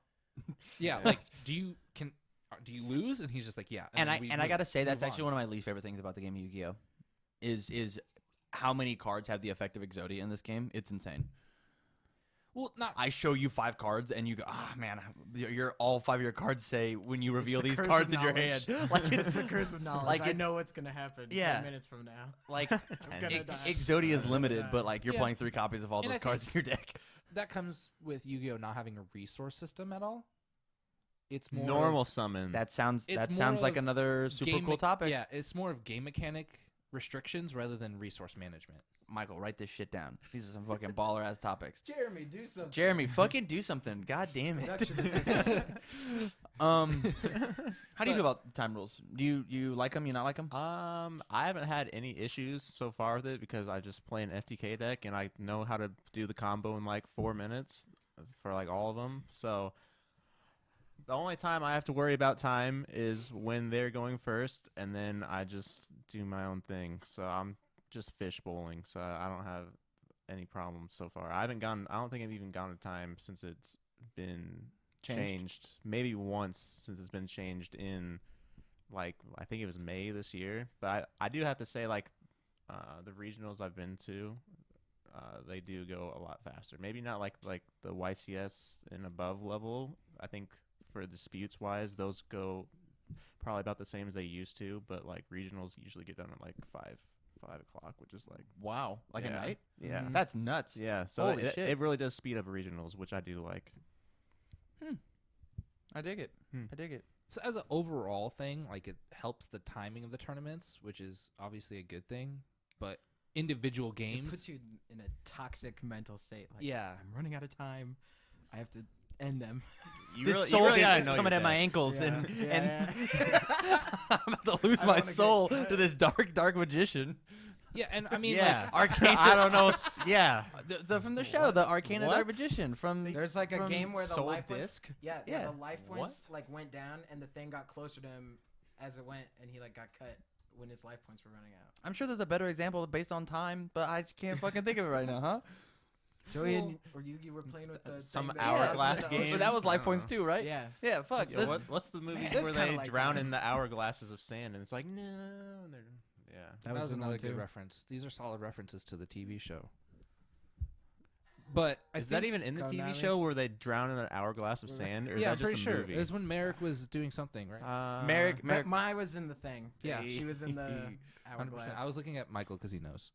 Yeah, like do you lose? And he's just like, yeah. And I gotta say that's move actually on. one of my least favorite things about the game of Yu-Gi-Oh, is how many cards have the effect of Exodia in this game. It's insane. Well, not. I show you 5 cards, and you go, man, all 5 of your cards say when you reveal the these curse cards of in your hand. knowledge. Like It's the curse of knowledge. like I it's- know what's gonna happen. Yeah. 10 minutes from now. like gonna die. Exodia is I'm gonna limited, die. but like you're Yeah. playing 3 copies of all And those I cards in your deck. That comes with Yu-Gi-Oh not having a resource system at all. It's more Normal of summon. That sounds It's sounds more like of another super game cool me- topic. Yeah, it's more of game mechanic restrictions rather than resource management. Michael, write this shit down. These are some fucking baller ass topics. Jeremy, do something. Jeremy, fucking do something. God damn it. Production assistant. How do you feel about the time rules? Do you like them? You not like them? I haven't had any issues so far with it because I just play an FTK deck and I know how to do the combo in like 4 minutes for like all of them. So the only time I have to worry about time is when they're going first, and then I just do my own thing. So I'm just fish bowling, so I don't have any problems so far. I don't think I've even gone to time since it's been changed. Maybe once since it's been changed in, like, I think it was May this year. But I do have to say, like, the regionals I've been to, they do go a lot faster. Maybe not like the YCS and above level. I think for disputes wise, those go probably about the same as they used to. But like regionals usually get done at like 5 o'clock, which is like Wow, like yeah. a night? Yeah, Mhm. That's nuts. yeah. So Holy it shit. really does speed up regionals, which I do like. I dig it. Hmm. I dig it. So as an overall thing, like it helps the timing of the tournaments, which is obviously a good thing. But individual It games, puts you in a toxic mental state. Like, yeah. I'm running out of time. I have to end them. This soul is gotta just know coming your at my deck. ankles, Yeah, and yeah, I'm about to lose I my wanna get soul cut. to this dark magician. Yeah, and I mean, Yeah, Arcana. I don't know. Yeah, From the show, the Arcana What? Dark Magician from. There's like a from game where the Soul life points. Disc? Yeah, Yeah. the life What? points like went down, and the thing got closer to him as it went, and he like got cut when his life points were running out. I'm sure there's a better example based on time, but I just can't fucking think of it right now, huh? Joey Well, or Yugi were playing with the some thing that hourglass drops into the game. But that was I life don't points know. too, right? Yeah. Yeah, fuck. Yeah, this- what's the movie This where kinda they like drown that. in the hourglasses of sand and it's like no, and they're yeah. That was the one another good too. reference. These are solid references to the TV show. But I Is that think- even in the TV Konami? show where they drown in an hourglass of sand, or is yeah, that I'm just pretty a sure movie? it was when Merrick was doing something, right? Merrick, Mai was in the thing. Yeah. She was in the 100%. hourglass. I was looking at Michael because he knows.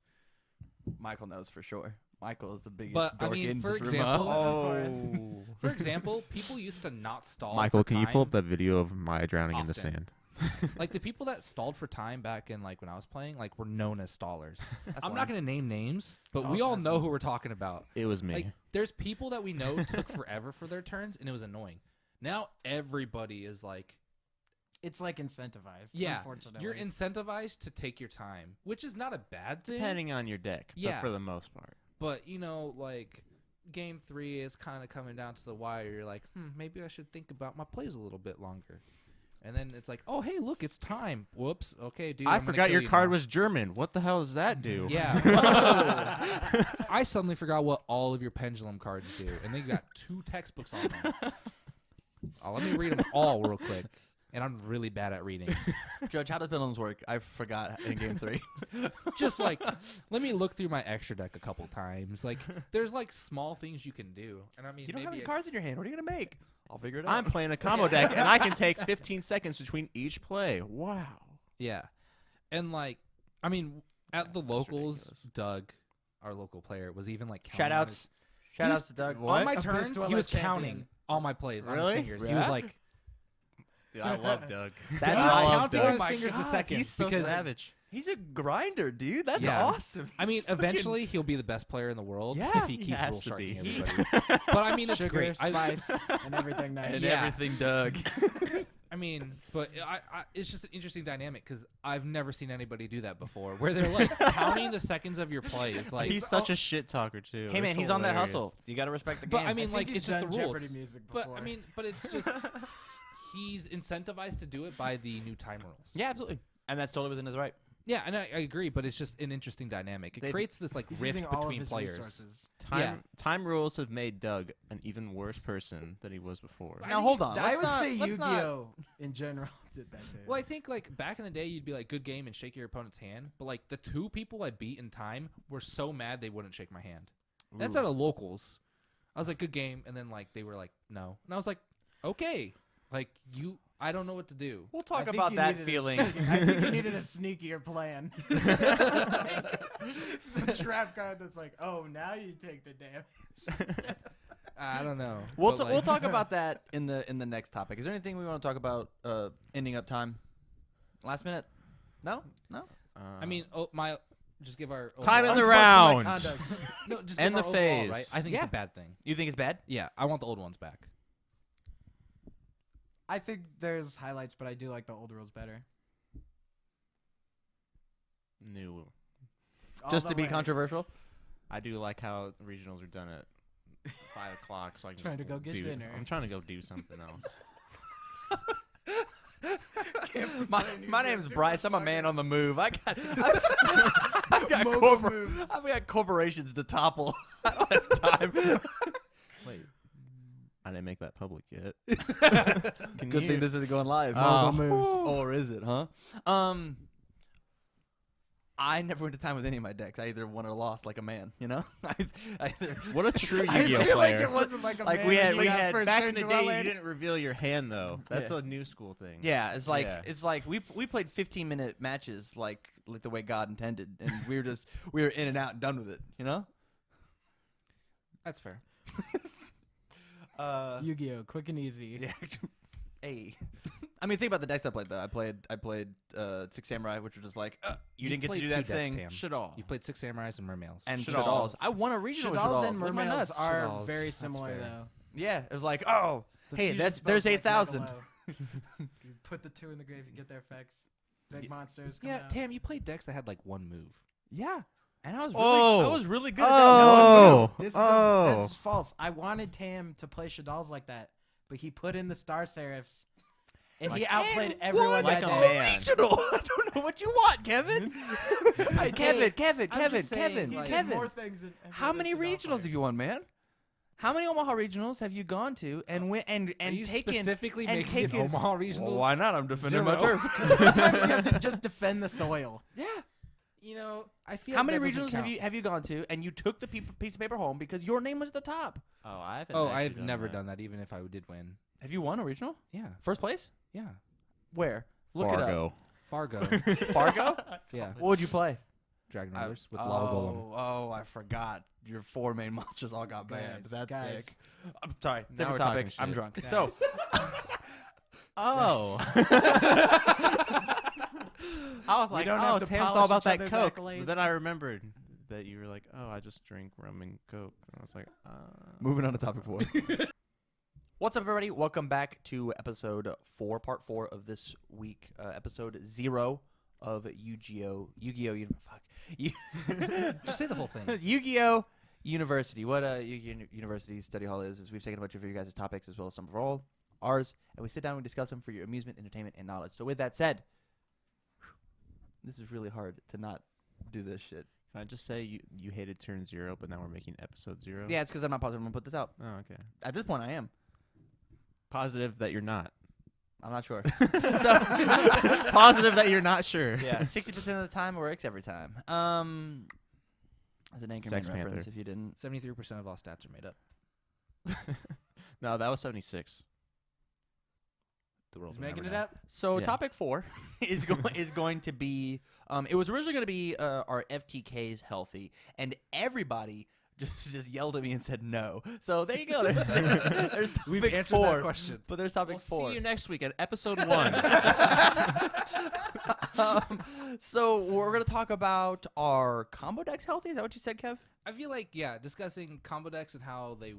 Michael knows for sure. Michael is the biggest But, I dork mean, in for this room, example- huh? Oh, For example, people used to not stall. Michael, for can you pull up time. that video of Maya drowning in the Often. sand? Like the people that stalled for time back in like when I was playing, like were known as stallers. I'm fine. not gonna name names, but Oh, we all that's know fine. who we're talking about. It was me. Like there's people that we know took forever for their turns, and it was annoying. Now everybody is like, It's like incentivized. yeah, Unfortunately. you're incentivized to take your time, which is not a bad thing. Depending on your deck, Yeah. but for the most part. But you know, like game 3 is kind of coming down to the wire. You're like, maybe I should think about my plays a little bit longer. And then it's like, oh hey, look, it's time. Whoops. Okay, dude. I I'm gonna forgot kill your you card now. was German. What the hell does that do? Yeah. I suddenly forgot what all of your pendulum cards do, and they got 2 textbooks on them. Let me read them all real quick. And I'm really bad at reading. Judge, how does pendulums work? I forgot in game 3. Just like, let me look through my extra deck a couple times. Like, there's like small things you can do, and I mean, You don't have maybe any it's- cards in your hand. What are you gonna make? I'll figure it out. I'm playing a combo deck, and I can take 15 seconds between each play. Wow. Yeah, and like, I mean, at the that's locals, ridiculous. Doug, our local player, was even like counting Shout on outs. his- Shout He outs was- to Doug. What? on my A turns. Pistola He was champion. counting all my plays on Really? his fingers. He was Yeah? like, Dude, I love Doug. That's he was awesome. counting Oh on his my fingers the God, second. He's so because, savage. He's a grinder, dude. That's Yeah. awesome. I mean, He's fucking- eventually he'll be the best player in the world Yeah, if he he keeps has rule to sharking be. everybody. But I mean, it's Sugar, great. spice, and everything nice. and Yeah. everything, Doug. I mean, but it's just an interesting dynamic because I've never seen anybody do that before, where they're like counting the seconds of your plays. Like, He's such a shit talker too. Hey man, It's he's on that hilarious. hustle. You got to respect the But game. I mean, think like, he's it's just the done rules. Jeopardy music But before. I mean, but it's just he's incentivized to do it by the new time rules. yeah, absolutely. And that's totally within his right. Yeah, and I agree, but it's just an interesting dynamic. It creates this like He's rift using all of between his players. resources. Time rules have made Doug an even worse person than he was before. Now hold on. I let's would not- say let's not- Yu-Gi-Oh in general did that too. Well, I think like back in the day, you'd be like, "Good game," and shake your opponent's hand. But like the 2 people I beat in time were so mad they wouldn't shake my hand. That's out of locals. I was like, "Good game," and then like they were like, "No," and I was like, "Okay, like I don't know what to do." We'll I talk think about you that needed a feeling. I think you needed a sneakier plan. Some trap card that's like, oh, now you take the damage. I don't know. We'll But, we'll talk about that in the next topic. Is there anything we want to talk about? Ending up time. Last minute. No. I mean, just give our Time overall- is around. No, just End give the our overall, phase. right? I think Yeah. it's a bad thing. You think it's bad? Yeah, I want the old ones back. I think there's highlights, but I do like the old rules better. New. All Just the to be way. controversial. I do like how regionals are done at 5 o'clock, so I can Trying just to go get do, dinner. I'm trying to go do something else. My name's Bryce. I'm a man on the move. I've got Mobile moves. I've got corporations to topple. I don't have time. Wait, I didn't make that public yet. Can Good you? thing this isn't going live. Oh. Mobile moves. Or is it, huh? I never went to time with any of my decks. I either won or lost like a man, you know? What a true I Yu-Gi-Oh feel like player. it wasn't like a Like, man we when had- you we got had- first Back turn in the to day, land. you didn't reveal your hand though. That's Yeah. a new school thing. Yeah, it's like Yeah. it's like we played 15-minute matches like the way God intended, and we were in and out and done with it, you know? That's fair. Yu-Gi-Oh, quick and easy. Yeah. Hey. I mean, think about the decks I played though. I played Six Samurai, which was just like you You've didn't get to played do 2 that decks, thing. Tam. Shadal. You've played 6 Samurais and Mermails. And Shadals. Shadals. I won a regional with Shadals Shadals. and with my Mermails nuts. are Shadals. very That's similar fair. though. Yeah, it was like, oh, The hey, fusion there's spells like 8,000. Megalo. You put the 2 in the grave, you get their effects. Big monsters come Yeah, out. Tam, you played decks that had like 1 move. Yeah, and I was Oh. really good at that. Oh. This is false. I wanted Tam to play Shadals like that, but he put in the Star Seraphs, and he outplayed everyone Like that a day. man. Regional. I don't know what you want, Kevin. Kevin. I'm just saying, He like- did more things than every How other many Shadal regionals player. have you won, man? How many Omaha regionals have you gone to and went and Are you taken? specifically and making it taken- Omaha regionals? Well, why not? I'm defending my Zero. turf. Sometimes you have to just defend the soil. Yeah. You know, I feel How like many that doesn't regionals have count. you gone to and you took the piece of paper home because your name was at the top? Oh, I haven't. Oh, actually I've never that. done that, even if I did win. Have you won a regional? Yeah, First place? yeah. Where? Look Fargo. Fargo. it up. Fargo? Yeah, What would you play? Dragon Rulers with Lava Golem. Oh, I forgot. Your 4 main monsters all got banned. Guys, That's guys. sick. I'm sorry. Now Different we're talking topic. I'm shit. drunk. Guys. So, Oh. I was We like, don't oh, have to Tam's polish all about each that other's Coke. accolades. But then I remembered that you were like, oh, I just drink rum and Coke. And I was like, moving on to topic 4. What's up, everybody? Welcome back to episode 4, part 4 of this week. Episode 0 of Yu-Gi-Oh! Fuck. Just say the whole thing. Yu-Gi-Oh! University. What Yu-Gi-Oh! University Study Hall is we've taken a bunch of your guys' topics as well as some of ours, and we sit down and we discuss them for your amusement, entertainment, and knowledge. So with that said, this is really hard to not do this shit. can I just say you hated turn 0, but now we're making episode 0? Yeah, it's because I'm not positive I'm going to put this out. Oh, okay. At this point, I am. Positive that you're not. I'm not sure. Positive that you're not sure. Yeah, 60% of the time it works every time. As an Anchorman Sex reference, Panther. if you didn't. 73% of all stats are made up. No, that was 76. The world's He's making it never up. So Yeah. topic 4 is going to be. It was originally going to be our FTKs healthy, and everybody just yelled at me and said no. So there you go. There's topic We've answered 4, that question. but there's topic We'll 4. see you next week at episode 1. So we're gonna talk about our combo decks healthy. Is that what you said, Kev? I feel like, yeah, discussing combo decks and how they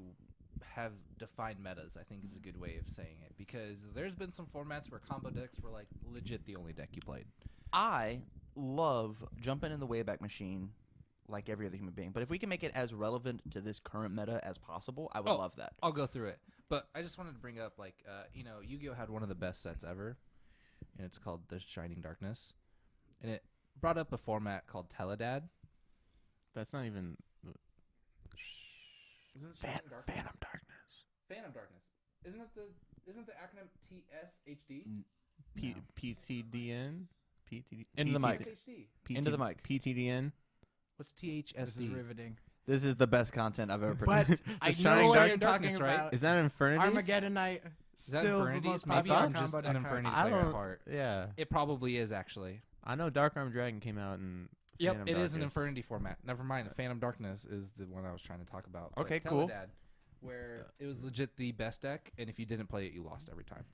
have defined metas, I think is a good way of saying it. Because there's been some formats where combo decks were, like, legit the only deck you played. I love jumping in the Wayback Machine like every other human being. But if we can make it as relevant to this current meta as possible, I would Oh. love that. I'll go through it. But I just wanted to bring up, like, Yu-Gi-Oh! Had one of the best sets ever, and it's called The Shining Darkness. And it brought up a format called Teledad. That's not even Isn't it Phantom Darkness. Phantom Darkness. Isn't the acronym TSHD? PTDN. PTD. Into the mic. TSHD. Into the mic. PTDN. What's This is THSD? riveting. This is the best content I've ever But produced. I Shining know what Dark- you're Darkness, talking right? about. Is that Infernities? Armageddon Night. Is that Still the Infernities? most Maybe popular I'm just combo an deck card. Infernities I player at don't. heart. Yeah. It probably is actually. I know Dark Arm Dragon came out in. Yep, Phantom it is an Darkness. Infernity format. Never mind. Phantom Darkness is the one I was trying to talk about. But Okay, cool. Teledad, where it was legit the best deck, and if you didn't play it, you lost every time.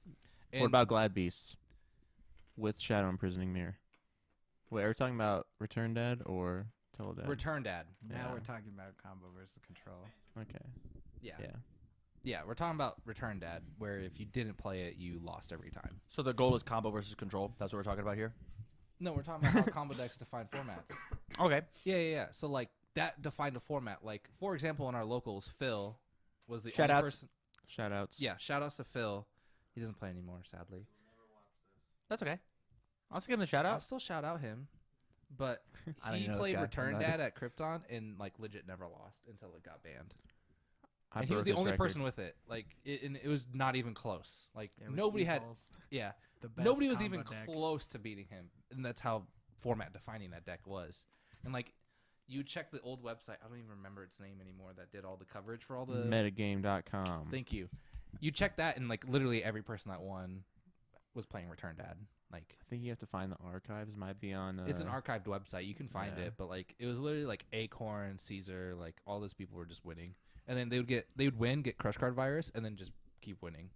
What And about Glad Beasts with Shadow Imprisoning Mirror? Wait, are we talking about Return Dad or Teledad? Return Dad? Now Yeah. we're talking about combo versus control. Okay. Yeah. Yeah. Yeah, we're talking about Return Dad, where if you didn't play it, you lost every time. So the goal is combo versus control. That's what we're talking about here. No, we're talking about how combo decks define formats. Okay. Yeah. So like that defined a format. Like for example, in our locals, Phil was the Shout only outs. person. Shout outs. Yeah, shout outs to Phil. He doesn't play anymore, sadly. That's okay. I'll just give him a shout I'll out. still shout out him, but I don't he even know this played guy. Return I'm Dad at Krypton and like legit never lost until it got banned. I And he was broke the his only record. person with it. Like and it was not even close. Like Yeah, with nobody had. Eagles, Yeah, the best nobody was combo even deck. close to beating him, and that's how format defining that deck was. And like, you check the old website. I don't even remember its name anymore. That did all the coverage for all the. Metagame.com. Thank you. You check that, and like literally every person that won was playing Return Dad. Like, I think you have to find the archives. Might be on. it's an archived website. You can find yeah. it, but like it was literally like Acorn, Caesar, like all those people were just winning, and then they would win, get Crush Card Virus, and then just keep winning.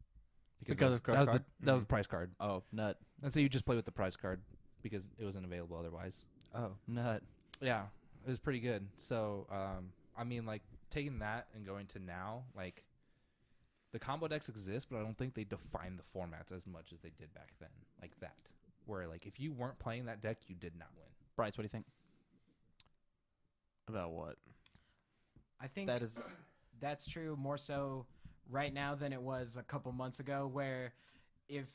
Because of Crush that was Card? that was the prize card. Oh, nut. And so you just play with the prize card because it wasn't available otherwise. Oh, nut. Yeah, it was pretty good. So, I mean, like taking that and going to now, like the combo decks exist, but I don't think they define the formats as much as they did back then. Like that, where like if you weren't playing that deck, you did not win. Bryce, what do you think? About what? I think That is. that's true more so right now than it was a couple months ago, where if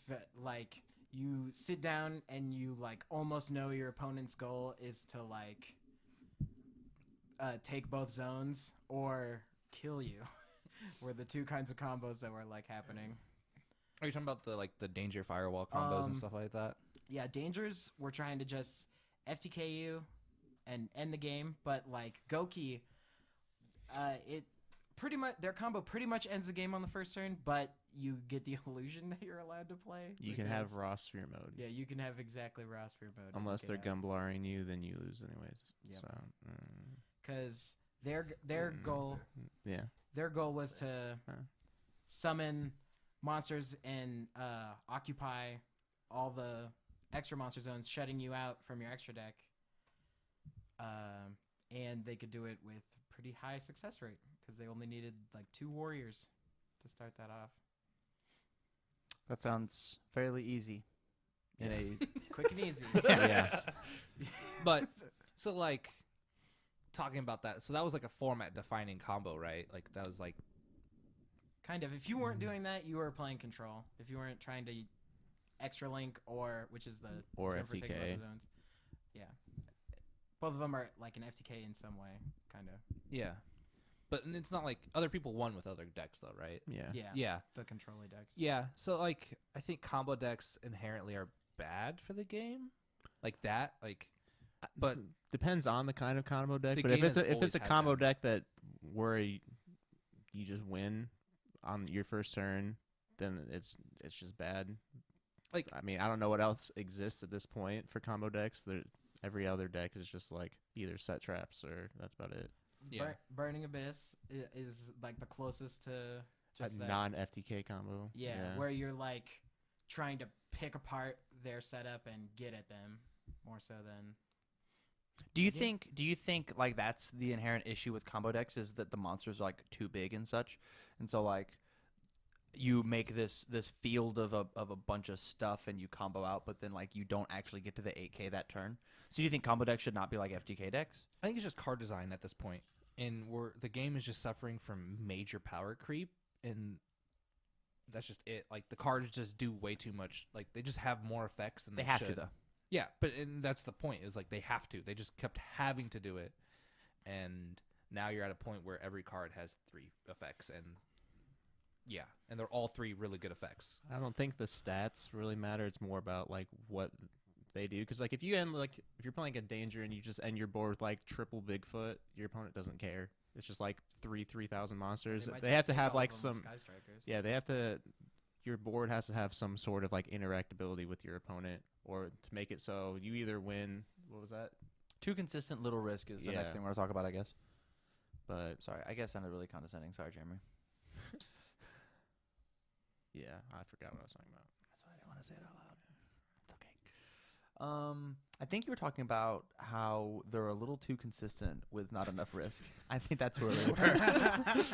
like you sit down and you like almost know your opponent's goal is to like take both zones or kill you were the two kinds of combos that were like happening. Are you talking about the danger firewall combos and stuff like that? Yeah, dangers were trying to just FTK you and end the game, but like Goki, it pretty much their combo pretty much ends the game on the first turn, but you get the illusion that you're allowed to play. You can have because- raw sphere mode. Yeah, you can have exactly raw sphere mode. Unless they're gumblaring you, then you lose anyways. Yep. So, because their goal yeah. their goal was to summon monsters and occupy all the extra monster zones, shutting you out from your extra deck. And they could do it with pretty high success rate because they only needed like 2 warriors to start that off. That sounds fairly easy. In a Quick and easy. Yeah. But so like talking about that, so that was like a format defining combo, right? Like that was like Kind of. If you weren't doing that, you were playing control. If you weren't trying to extra link which is the Or term for taking both FTK. the zones. Yeah. Both of them are like an FTK in some way, kind of. yeah. But it's not like other people won with other decks though, right? Yeah. Yeah. Yeah. The control decks. Yeah. So like I think combo decks inherently are bad for the game. Like that, like but Depends on the kind of combo deck. The But if game it's has if always it's a had combo them. deck that where you just win on your first turn, then it's just bad. Like- I mean, I don't know what else exists at this point for combo decks. Every other deck is just like either set traps or that's about it. yeah. Burning Abyss is like the closest to just A that. non-FTK combo. Yeah, where you're like trying to pick apart their setup and get at them more so than. Do you Yeah. think like that's the inherent issue with combo decks is that the monsters are like too big and such, and so like you make this field of a bunch of stuff and you combo out, but then like you don't actually get to the 8K that turn. So do you think combo decks should not be like FTK decks? I think it's just card design at this point, and the game is just suffering from major power creep, and that's just it. Like the cards just do way too much. Like they just have more effects than They they have should. to though. Yeah, and that's the point. Is like they have to. They just kept having to do it, and now you're at a point where every card has 3 effects, and and they're all 3 really good effects. I don't think the stats really matter. It's more about like what they do. Because like if you end like if you're playing a danger and you just end your board with like triple Bigfoot, your opponent doesn't care. It's just like 3,000 monsters. They have to have like some. Yeah, they have to. Your board has to have some sort of like interactability with your opponent, or to make it so you either win. What was that? 2 consistent little risk is the next thing we're gonna talk about, I guess. But Sorry, I guess sounded really condescending. Sorry, Jeremy. yeah, I forgot what I was talking about. That's why I didn't want to say it out loud. It's okay. I think you were talking about how they're a little too consistent with not enough risk. I think that's where they were.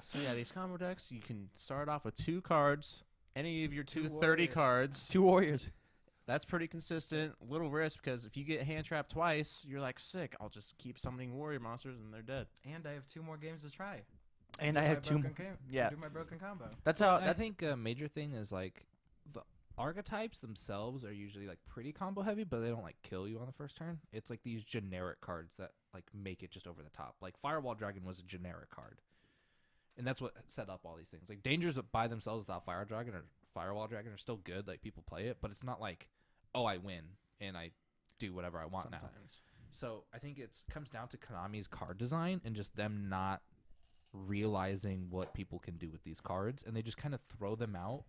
So yeah, these combo decks, you can start off with 2 cards. Any of your 2 30 warriors. cards. 2 warriors. That's pretty consistent. Little risk because if you get hand trapped twice, you're like, sick. I'll just keep summoning warrior monsters and they're dead. And I have 2 more games to try. And Do I my have 2 more. broken Yeah. do my broken combo. That's how. I think a major thing is like the archetypes themselves are usually like pretty combo heavy, but they don't like kill you on the first turn. It's like these generic cards that like make it just over the top. Like Firewall Dragon was a generic card, and that's what set up all these things. Like Dangers by themselves without Firewall Dragon are still good. Like people play it, but it's not like, oh, I win and I do whatever I want now. So I think it comes down to Konami's card design and just them not realizing what people can do with these cards, and they just kind of throw them out,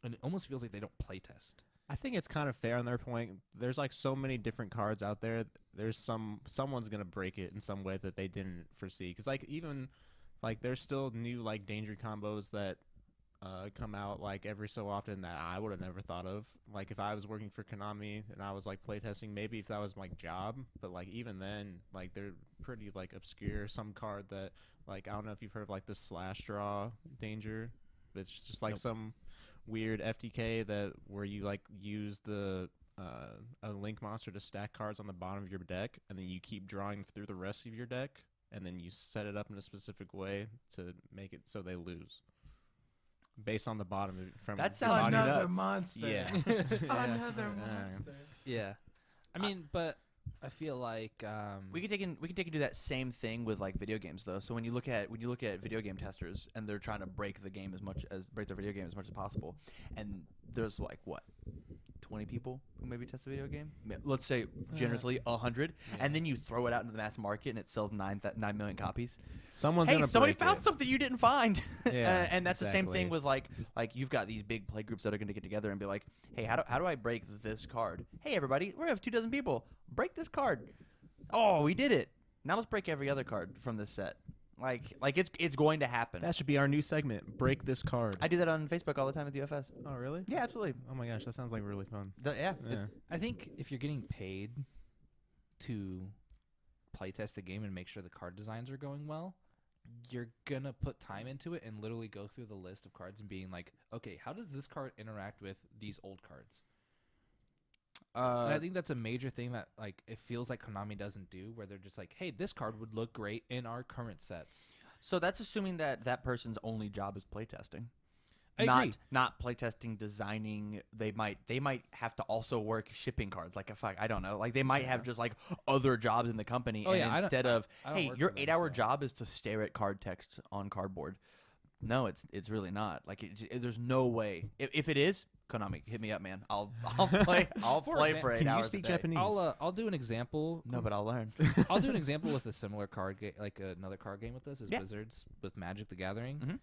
and it almost feels like they don't play test. I think it's kind of fair on their point. There's like so many different cards out there. There's someone's gonna break it in some way that they didn't foresee. Because like even like there's still new like danger combos that come out like every so often that I would have never thought of. Like if I was working for Konami and I was like playtesting, maybe if that was my job. But like even then, like they're pretty like obscure. Some card that like I don't know if you've heard of like the slash draw danger. It's just like some weird FTK that where you like use the a link monster to stack cards on the bottom of your deck, and then you keep drawing through the rest of your deck, and then you set it up in a specific way to make it so they lose. Based on the bottom of it from That sounds Another nuts. monster. Yeah. Another monster. Yeah, I mean, but I feel like We can take and do that same thing with like video games though. So when you look at video game testers and they're trying to break their video game as much as possible, and there's like what 20 people who maybe test a video game. Let's say generously 100, and then you throw it out into the mass market and it sells 9 million copies. Someone's Hey, gonna somebody break found it. something you didn't find. Yeah, and that's the same thing exactly. with like you've got these big play groups that are going to get together and be like, hey, how do I break this card? Hey, everybody, we have 24 people. Break this card. Oh, we did it. Now let's break every other card from this set. Like it's going to happen. That should be our new segment. Break this card. I do that on Facebook all the time with UFS. Oh really? Yeah, absolutely. Oh my gosh, that sounds like really fun. Yeah. Yeah. I think if you're getting paid to playtest the game and make sure the card designs are going well, you're gonna put time into it and literally go through the list of cards and being like, okay, how does this card interact with these old cards? And I think that's a major thing that like it feels like Konami doesn't do, where they're just like, hey, this card would look great in our current sets. So that's assuming that person's only job is playtesting. I agree. Not playtesting, designing. They might have to also work shipping cards. Like I don't know. Like they might have just like other jobs in the company, Oh, and yeah, instead of I don't hey, work your for them, 8-hour so. job is to stare at card text on cardboard. No, it's really not. Like there's no way. If it is, Konami, hit me up, man. I'll play. I'll play for 8 Can you hours speak a day. Japanese? I'll do an example. No, but I'll learn. I'll do an example with a similar card game, like another card game with this is Yeah. Wizards with Magic the Gathering.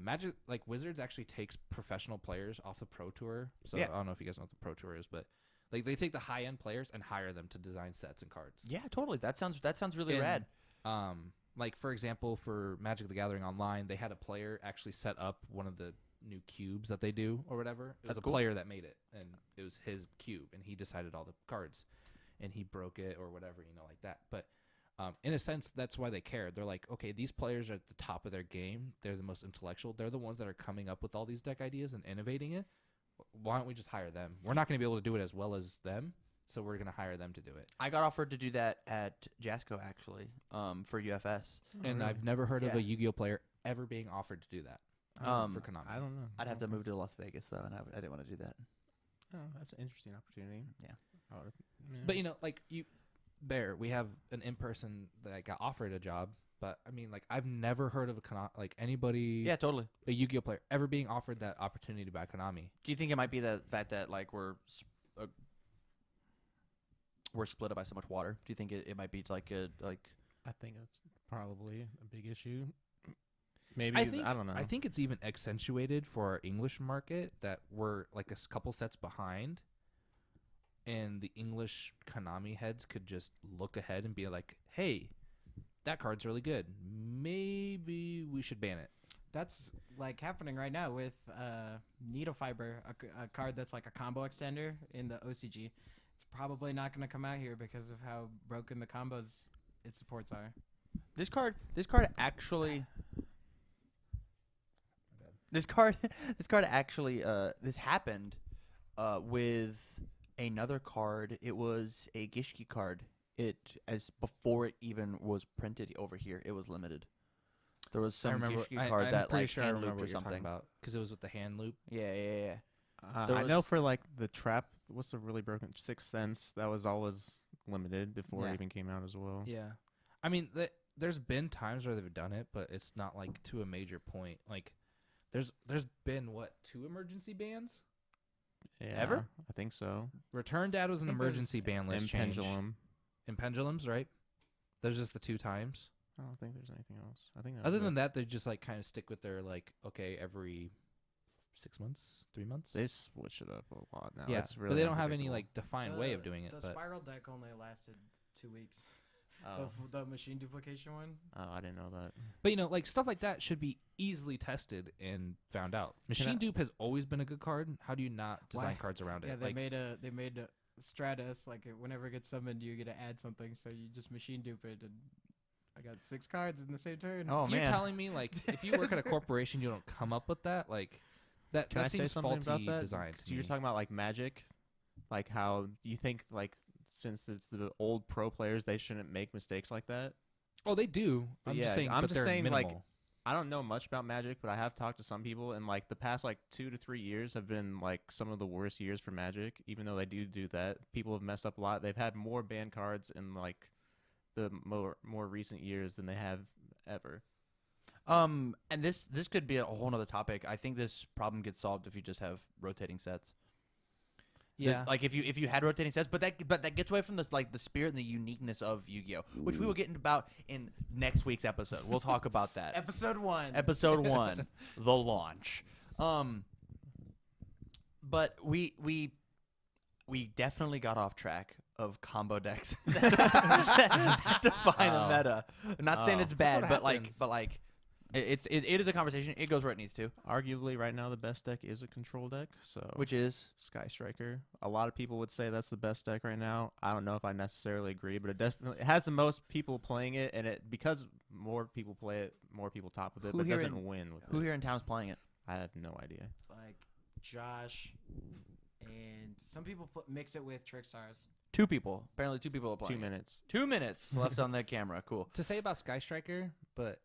Magic, like Wizards, actually takes professional players off the Pro Tour. So Yeah. I don't know if you guys know what the Pro Tour is, but like they take the high end players and hire them to design sets and cards. Yeah, totally. That sounds really And, rad. Like for example, for Magic the Gathering Online, they had a player actually set up one of the new cubes that they do or whatever. It was That's a cool. player that made it, and it was his cube, and he decided all the cards, and he broke it or whatever, like that. But in a sense, that's why they care. They're like, okay, these players are at the top of their game. They're the most intellectual. They're the ones that are coming up with all these deck ideas and innovating it. Why don't we just hire them? We're not going to be able to do it as well as them, so we're going to hire them to do it. I got offered to do that at Jasco actually, for UFS. And I've never heard of Yeah. a Yu-Gi-Oh player ever being offered to do that. For Konami. I don't know. I'd have to move to Las Vegas though, and I didn't want to do that. Oh, that's an interesting opportunity. Yeah. But like Bear, we have an in-person that got offered a job, but I mean, like I've never heard of anybody, Yeah, totally. a Yu-Gi-Oh player ever being offered that opportunity to buy Konami. Do you think it might be the fact that like we're split up by so much water? Do you think it might be like I think that's probably a big issue. Maybe I don't know. I think it's even accentuated for our English market that we're like a couple sets behind, and the English Konami heads could just look ahead and be like, "Hey, that card's really good. Maybe we should ban it." That's like happening right now with Needle Fiber, a card that's like a combo extender in the OCG. It's probably not going to come out here because of how broken the combos its supports are. this card actually. This card actually. This happened with another card. It was a Gishki card. Before it even was printed over here, it was limited. There was some Gishki card that like sure I hand remember looped what or you're talking something. about because it was with the hand loop. Yeah. I know for like the trap, what's the really broken 6 cents? That was always limited before Yeah. it even came out as well. Yeah, I mean, there's been times where they've done it, but it's not like to a major point. Like, there's been 2 emergency bans. Yeah, Ever? I think so. Return Dad was an I think there's- emergency ban list And change. Pendulum. And pendulums, right? Those just the 2 times. I don't think there's anything else. I think Other than that, they just like kind of stick with their like, okay, every 6 months, 3 months. they switch it up a lot now. yeah, It's really but they don't have any unpredictable. like defined way of doing it. The But spiral deck only lasted 2 weeks. Oh. The machine duplication one. Oh, I didn't know that. But like stuff like that should be easily tested and found out. Machine dupe has always been a good card. How do you not design Why? cards around it? Yeah, they like, made a Stratus, like whenever it gets summoned, you get to add something, so you just machine dupe it, and I got 6 cards in the same turn. Oh so you're man. telling me like if you work at a corporation, you don't come up with that? Like that Can I seems say something faulty about that? design. Because you're talking about like Magic, like how you think like since it's the old pro players, they shouldn't make mistakes like that. Oh, they do. But I'm yeah, just saying. I'm but just they're saying, minimal. like, I don't know much about Magic, but I have talked to some people, and like the past like 2 to 3 years have been like some of the worst years for Magic. Even though they do that, people have messed up a lot. They've had more banned cards in like the more recent years than they have ever. And this could be a whole nother topic. I think this problem gets solved if you just have rotating sets. yeah. Like if you had rotating sets, but that gets away from the spirit and the uniqueness of Yu-Gi-Oh, which we will get into about in next week's episode. We'll talk about that. Episode 1. Episode 1, the launch. But we definitely got off track of combo decks that define a meta. I'm not saying Oh. it's That's bad, what but happens. like it is a conversation. It goes where it needs to, Arguably, right now the best deck is a control deck. So which is Sky Striker. A lot of people would say that's the best deck right now. I don't know if I necessarily agree, but it has the most people playing it, and because more people play it, more people top with it, Who but it here doesn't in- win with who it. here in town is playing it. I have no idea. Like Josh, and some people mix it with Trickstars. 2 people. Apparently 2 people are playing 2 it. minutes. 2 minutes left on the camera. Cool. To say about Sky Striker, but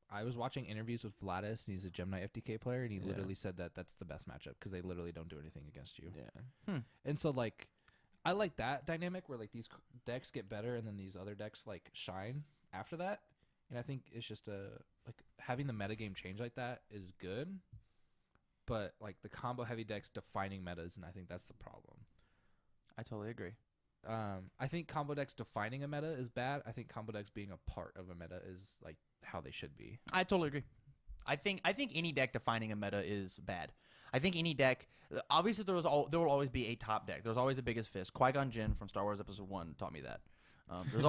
I was watching interviews with Vladis, and he's a Gemini FTK player, and he Yeah. literally said that that's the best matchup because they literally don't do anything against you. Yeah. And so like, I like that dynamic where like these decks get better and then these other decks like shine after that. And I think it's just like having the metagame change like that is good, but like the combo heavy decks defining metas, and I think that's the problem. I totally agree. I think combo decks defining a meta is bad. I think combo decks being a part of a meta is like how they should be. I totally agree. I think any deck defining a meta is bad. I think any deck, obviously there will always be a top deck. There's always a biggest fish. Qui-Gon Jinn from Star Wars Episode 1 taught me that. There's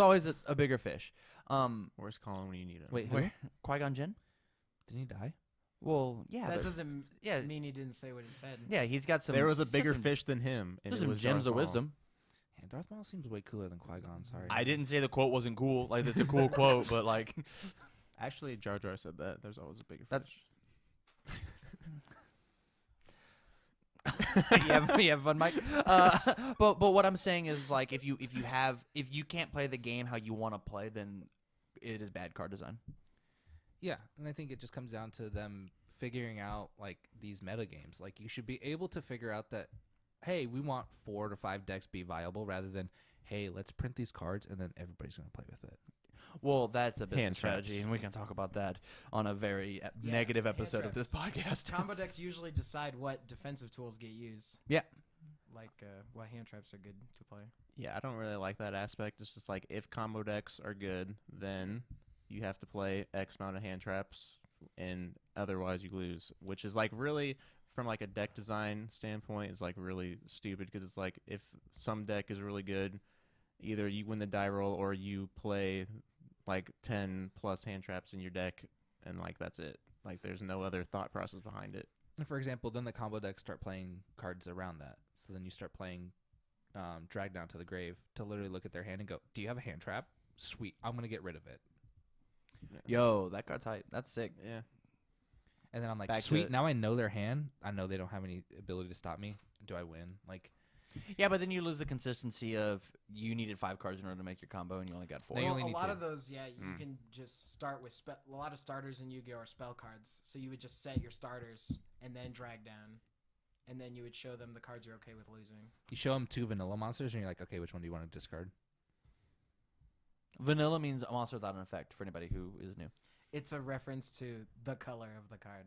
always a bigger fish. Where's Colin when you need him? Wait, who? Where? Qui-Gon Jinn? Didn't he die? Well, yeah. That but- doesn't yeah. mean he didn't say what he said. Yeah, he's got some. There was a he's got bigger some- fish than him, and There's it some was gems Darth of Maul. wisdom. Yeah, Darth Maul seems way cooler than Qui-Gon. Sorry. I didn't say the quote wasn't cool. Like it's a cool quote, but like Actually, Jar Jar said that. There's always a bigger That's- fish. you have fun, Mike. But what I'm saying is like if you can't play the game how you want to play, then it is bad card design. Yeah, and I think it just comes down to them figuring out like these meta games. Like you should be able to figure out that hey, we want 4 to 5 decks be viable rather than, hey, let's print these cards and then everybody's going to play with it. Well, that's a business Hand strategy, traps. and we can talk about that on a very Yeah, negative hand episode of this podcast. Combo decks usually decide what defensive tools get used. Yeah. Like what hand traps are good to play. Yeah, I don't really like that aspect. It's just like if combo decks are good, then you have to play X amount of hand traps, and otherwise you lose. Which is like really, from like a deck design standpoint, is like really stupid because it's like if some deck is really good, either you win the die roll or you play like 10 plus hand traps in your deck, and like that's it. Like there's no other thought process behind it. And for example, then the combo decks start playing cards around that. So then you start playing Drag Down to the Grave to literally look at their hand and go, do you have a hand trap? Sweet. I'm going to get rid of it. Yo, that card's hype. That's sick. Yeah. And then I'm like, Back to sweet. it. Now I know their hand. I know they don't have any ability to stop me. Do I win? Like, Yeah, but then you lose the consistency of you needed 5 cards in order to make your combo, and you only got 4. No, you Well, only a need lot 2. of those, you can just start with a lot of starters in Yu-Gi-Oh are spell cards. So you would just set your starters and then drag down, and then you would show them the cards you're okay with losing. you show them 2 vanilla monsters, and you're like, okay, which one do you want to discard? Vanilla means a monster without an effect for anybody who is new. It's a reference to the color of the card.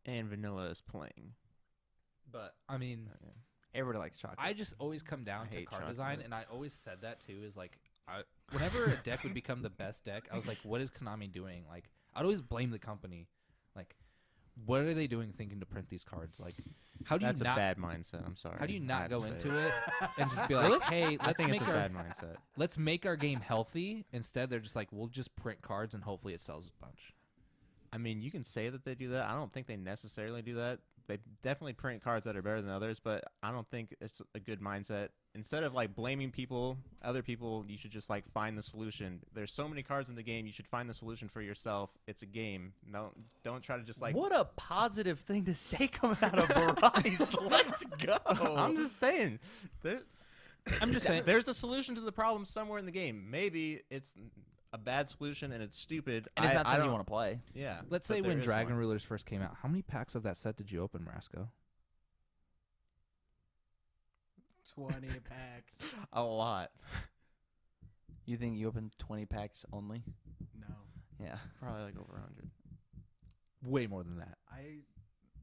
And vanilla is playing. But, I mean, Everybody likes chocolate. I just always come down I to hate card design, chocolate. and I always said that too. Is like, whenever a deck would become the best deck, I was like, what is Konami doing? Like, I'd always blame the company. Like, what are they doing thinking to print these cards? Like, how do That's you a not? bad mindset. I'm sorry. How do you I not have go to say into it and just be like, hey, I let's think it's make a our bad mindset. let's make our game healthy? Instead, they're just like, we'll just print cards and hopefully it sells a bunch. I mean, you can say that they do that. I don't think they necessarily do that. They definitely print cards that are better than others, but I don't think it's a good mindset. Instead of like blaming other people, you should just like find the solution. There's so many cards in the game. You should find the solution for yourself. It's a game. No, don't try to just like. what a positive thing to say coming out of Bryce. Let's go. I'm just saying. I'm just saying. There's a solution to the problem somewhere in the game. Maybe it's a bad solution and it's stupid. And it's not I something don't you want to play. Yeah. Let's but say there when is Dragon one. Rulers first came out, how many packs of that set did you open, Marasco? 20 packs. A lot. You think you opened 20 packs only? No. Yeah. Probably like over 100. Way more than that. I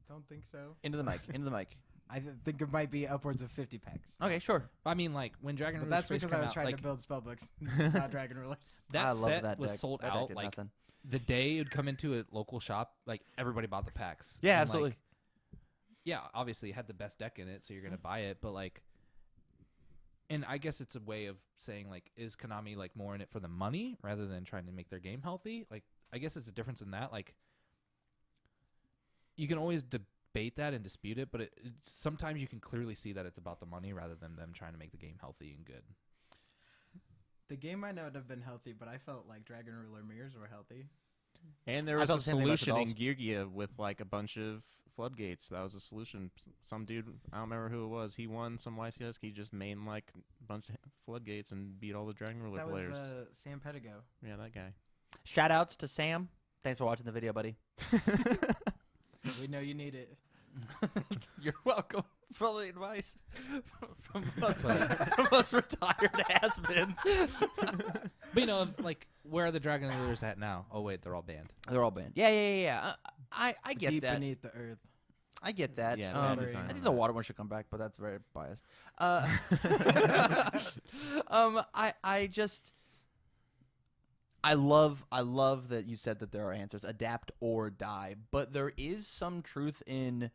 don't think so. Into the mic. Into the mic. I think it might be upwards of 50 packs. Okay, sure. I mean, like when Dragon But Rulers that's first because came I was out, trying like, to build spellbooks, not Dragon Rulers. that I love set that was deck. sold That deck out is like nothing. the day it would come into a local shop. Like everybody bought the packs. Yeah, And, absolutely. like, yeah, obviously it had the best deck in it, so you're gonna buy it. But like, and I guess it's a way of saying like, is Konami like more in it for the money rather than trying to make their game healthy? Like, I guess it's a difference in that. Like, you can always debate that and dispute it, but sometimes you can clearly see that it's about the money rather than them trying to make the game healthy and good. The game might not have been healthy, but I felt like Dragon Ruler mirrors were healthy. And there I was felt a the same thing about the solution in dolls. Gear with like a bunch of floodgates. That was a solution. Some dude, I don't remember who it was. He won some YCS. He just mained like a bunch of floodgates and beat all the Dragon Ruler That was players. Sam Pedigo. Yeah, that guy. Shout outs to Sam. Thanks for watching the video, buddy. We know you need it. You're welcome for all the advice from us retired has-beens. But you know, like, where are the Dragon Rulers at now? Oh wait, they're all banned. They're all banned. Yeah. I get Deep that. beneath the earth. I get that. Yeah, bad I design think on the that. water one should come back, but that's very biased. I love that you said that there are answers, adapt or die, but there is some truth in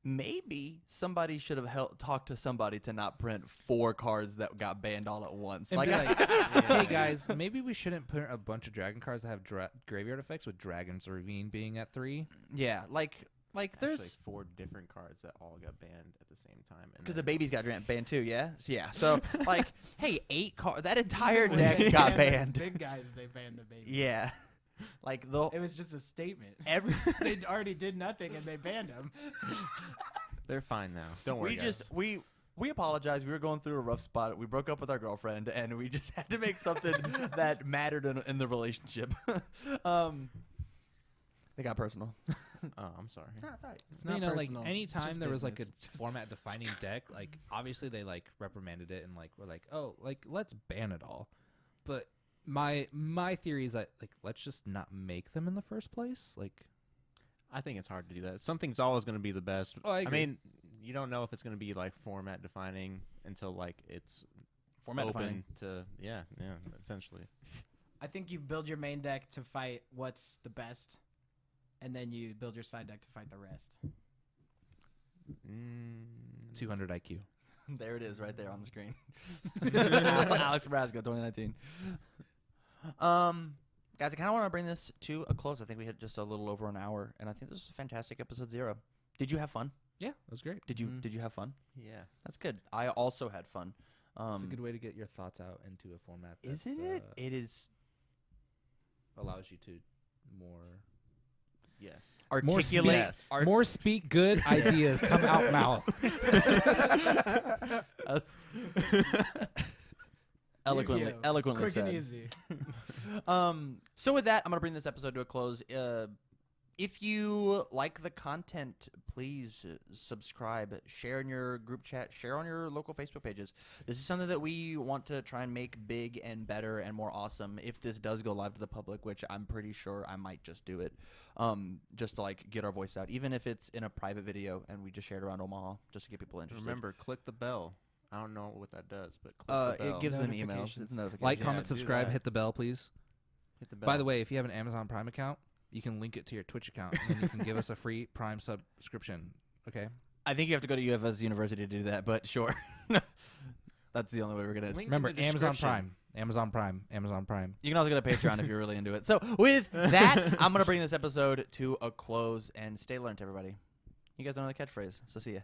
maybe somebody should have talked to somebody to not print 4 cards that got banned all at once. And Like, be like, hey guys, maybe we shouldn't print a bunch of dragon cards that have graveyard effects with Dragon's Ravine being at 3. yeah, like there's Actually, 4 different cards that all got banned at the same time. because the babies got banned too. Yeah. So like, hey, 8 cards. That entire deck got banned. Big guys, they banned the baby. Yeah. Like It was just a statement. every They already did nothing and they banned them. They're fine now. Don't worry, we guys. just we apologize. We were going through a rough spot. We broke up with our girlfriend, and we just had to make something that mattered in the relationship. They got personal. Oh, I'm sorry. No, it's all right. It's not like personal. It's anytime just there was like a business. format defining deck, like obviously they like reprimanded it and like were like, oh, like let's ban it all. But my theory is that like let's just not make them in the first place. Like, I think it's hard to do that. Something's always going to be the best. Oh, I agree. mean, you don't know if it's going to be like format defining until like it's Format open defining. to essentially. I think you build your main deck to fight what's the best, and then you build your side deck to fight the rest. 200 IQ. There it is, right there on the screen. Alex Nebraska, 2019. Guys, I kind of want to bring this to a close. I think we hit just a little over an hour, and I think this was a fantastic episode 0. Did you have fun? Yeah, it was great. Did you have fun? Yeah. That's good. I also had fun. It's a good way to get your thoughts out into a format that's, Isn't it? It is allows you to more Yes. articulate. more speak good ideas come out mouth. That's eloquently Quick said. and easy. So with that, I'm gonna bring this episode to a close. If you like the content, please subscribe, share in your group chat, share on your local Facebook pages. This is something that we want to try and make big and better and more awesome. If this does go live to the public, which I'm pretty sure I might just do it, just to like get our voice out, even if it's in a private video and we just share it around Omaha, just to get people interested. Remember, click the bell. I don't know what that does, but click the bell. It gives them emails. Notifications. It's notifications. Like, Yeah, comment, do subscribe, that. hit the bell, please. Hit the bell. By the way, if you have an Amazon Prime account, you can link it to your Twitch account, and then you can give us a free Prime subscription. Okay. I think you have to go to UFS University to do that, but sure. That's the only way we're gonna. Link in Remember, the Amazon description. Prime. Amazon Prime. Amazon Prime. You can also go to Patreon if you're really into it. So with that, I'm gonna bring this episode to a close and stay learned, everybody. You guys don't know the catchphrase, so see ya.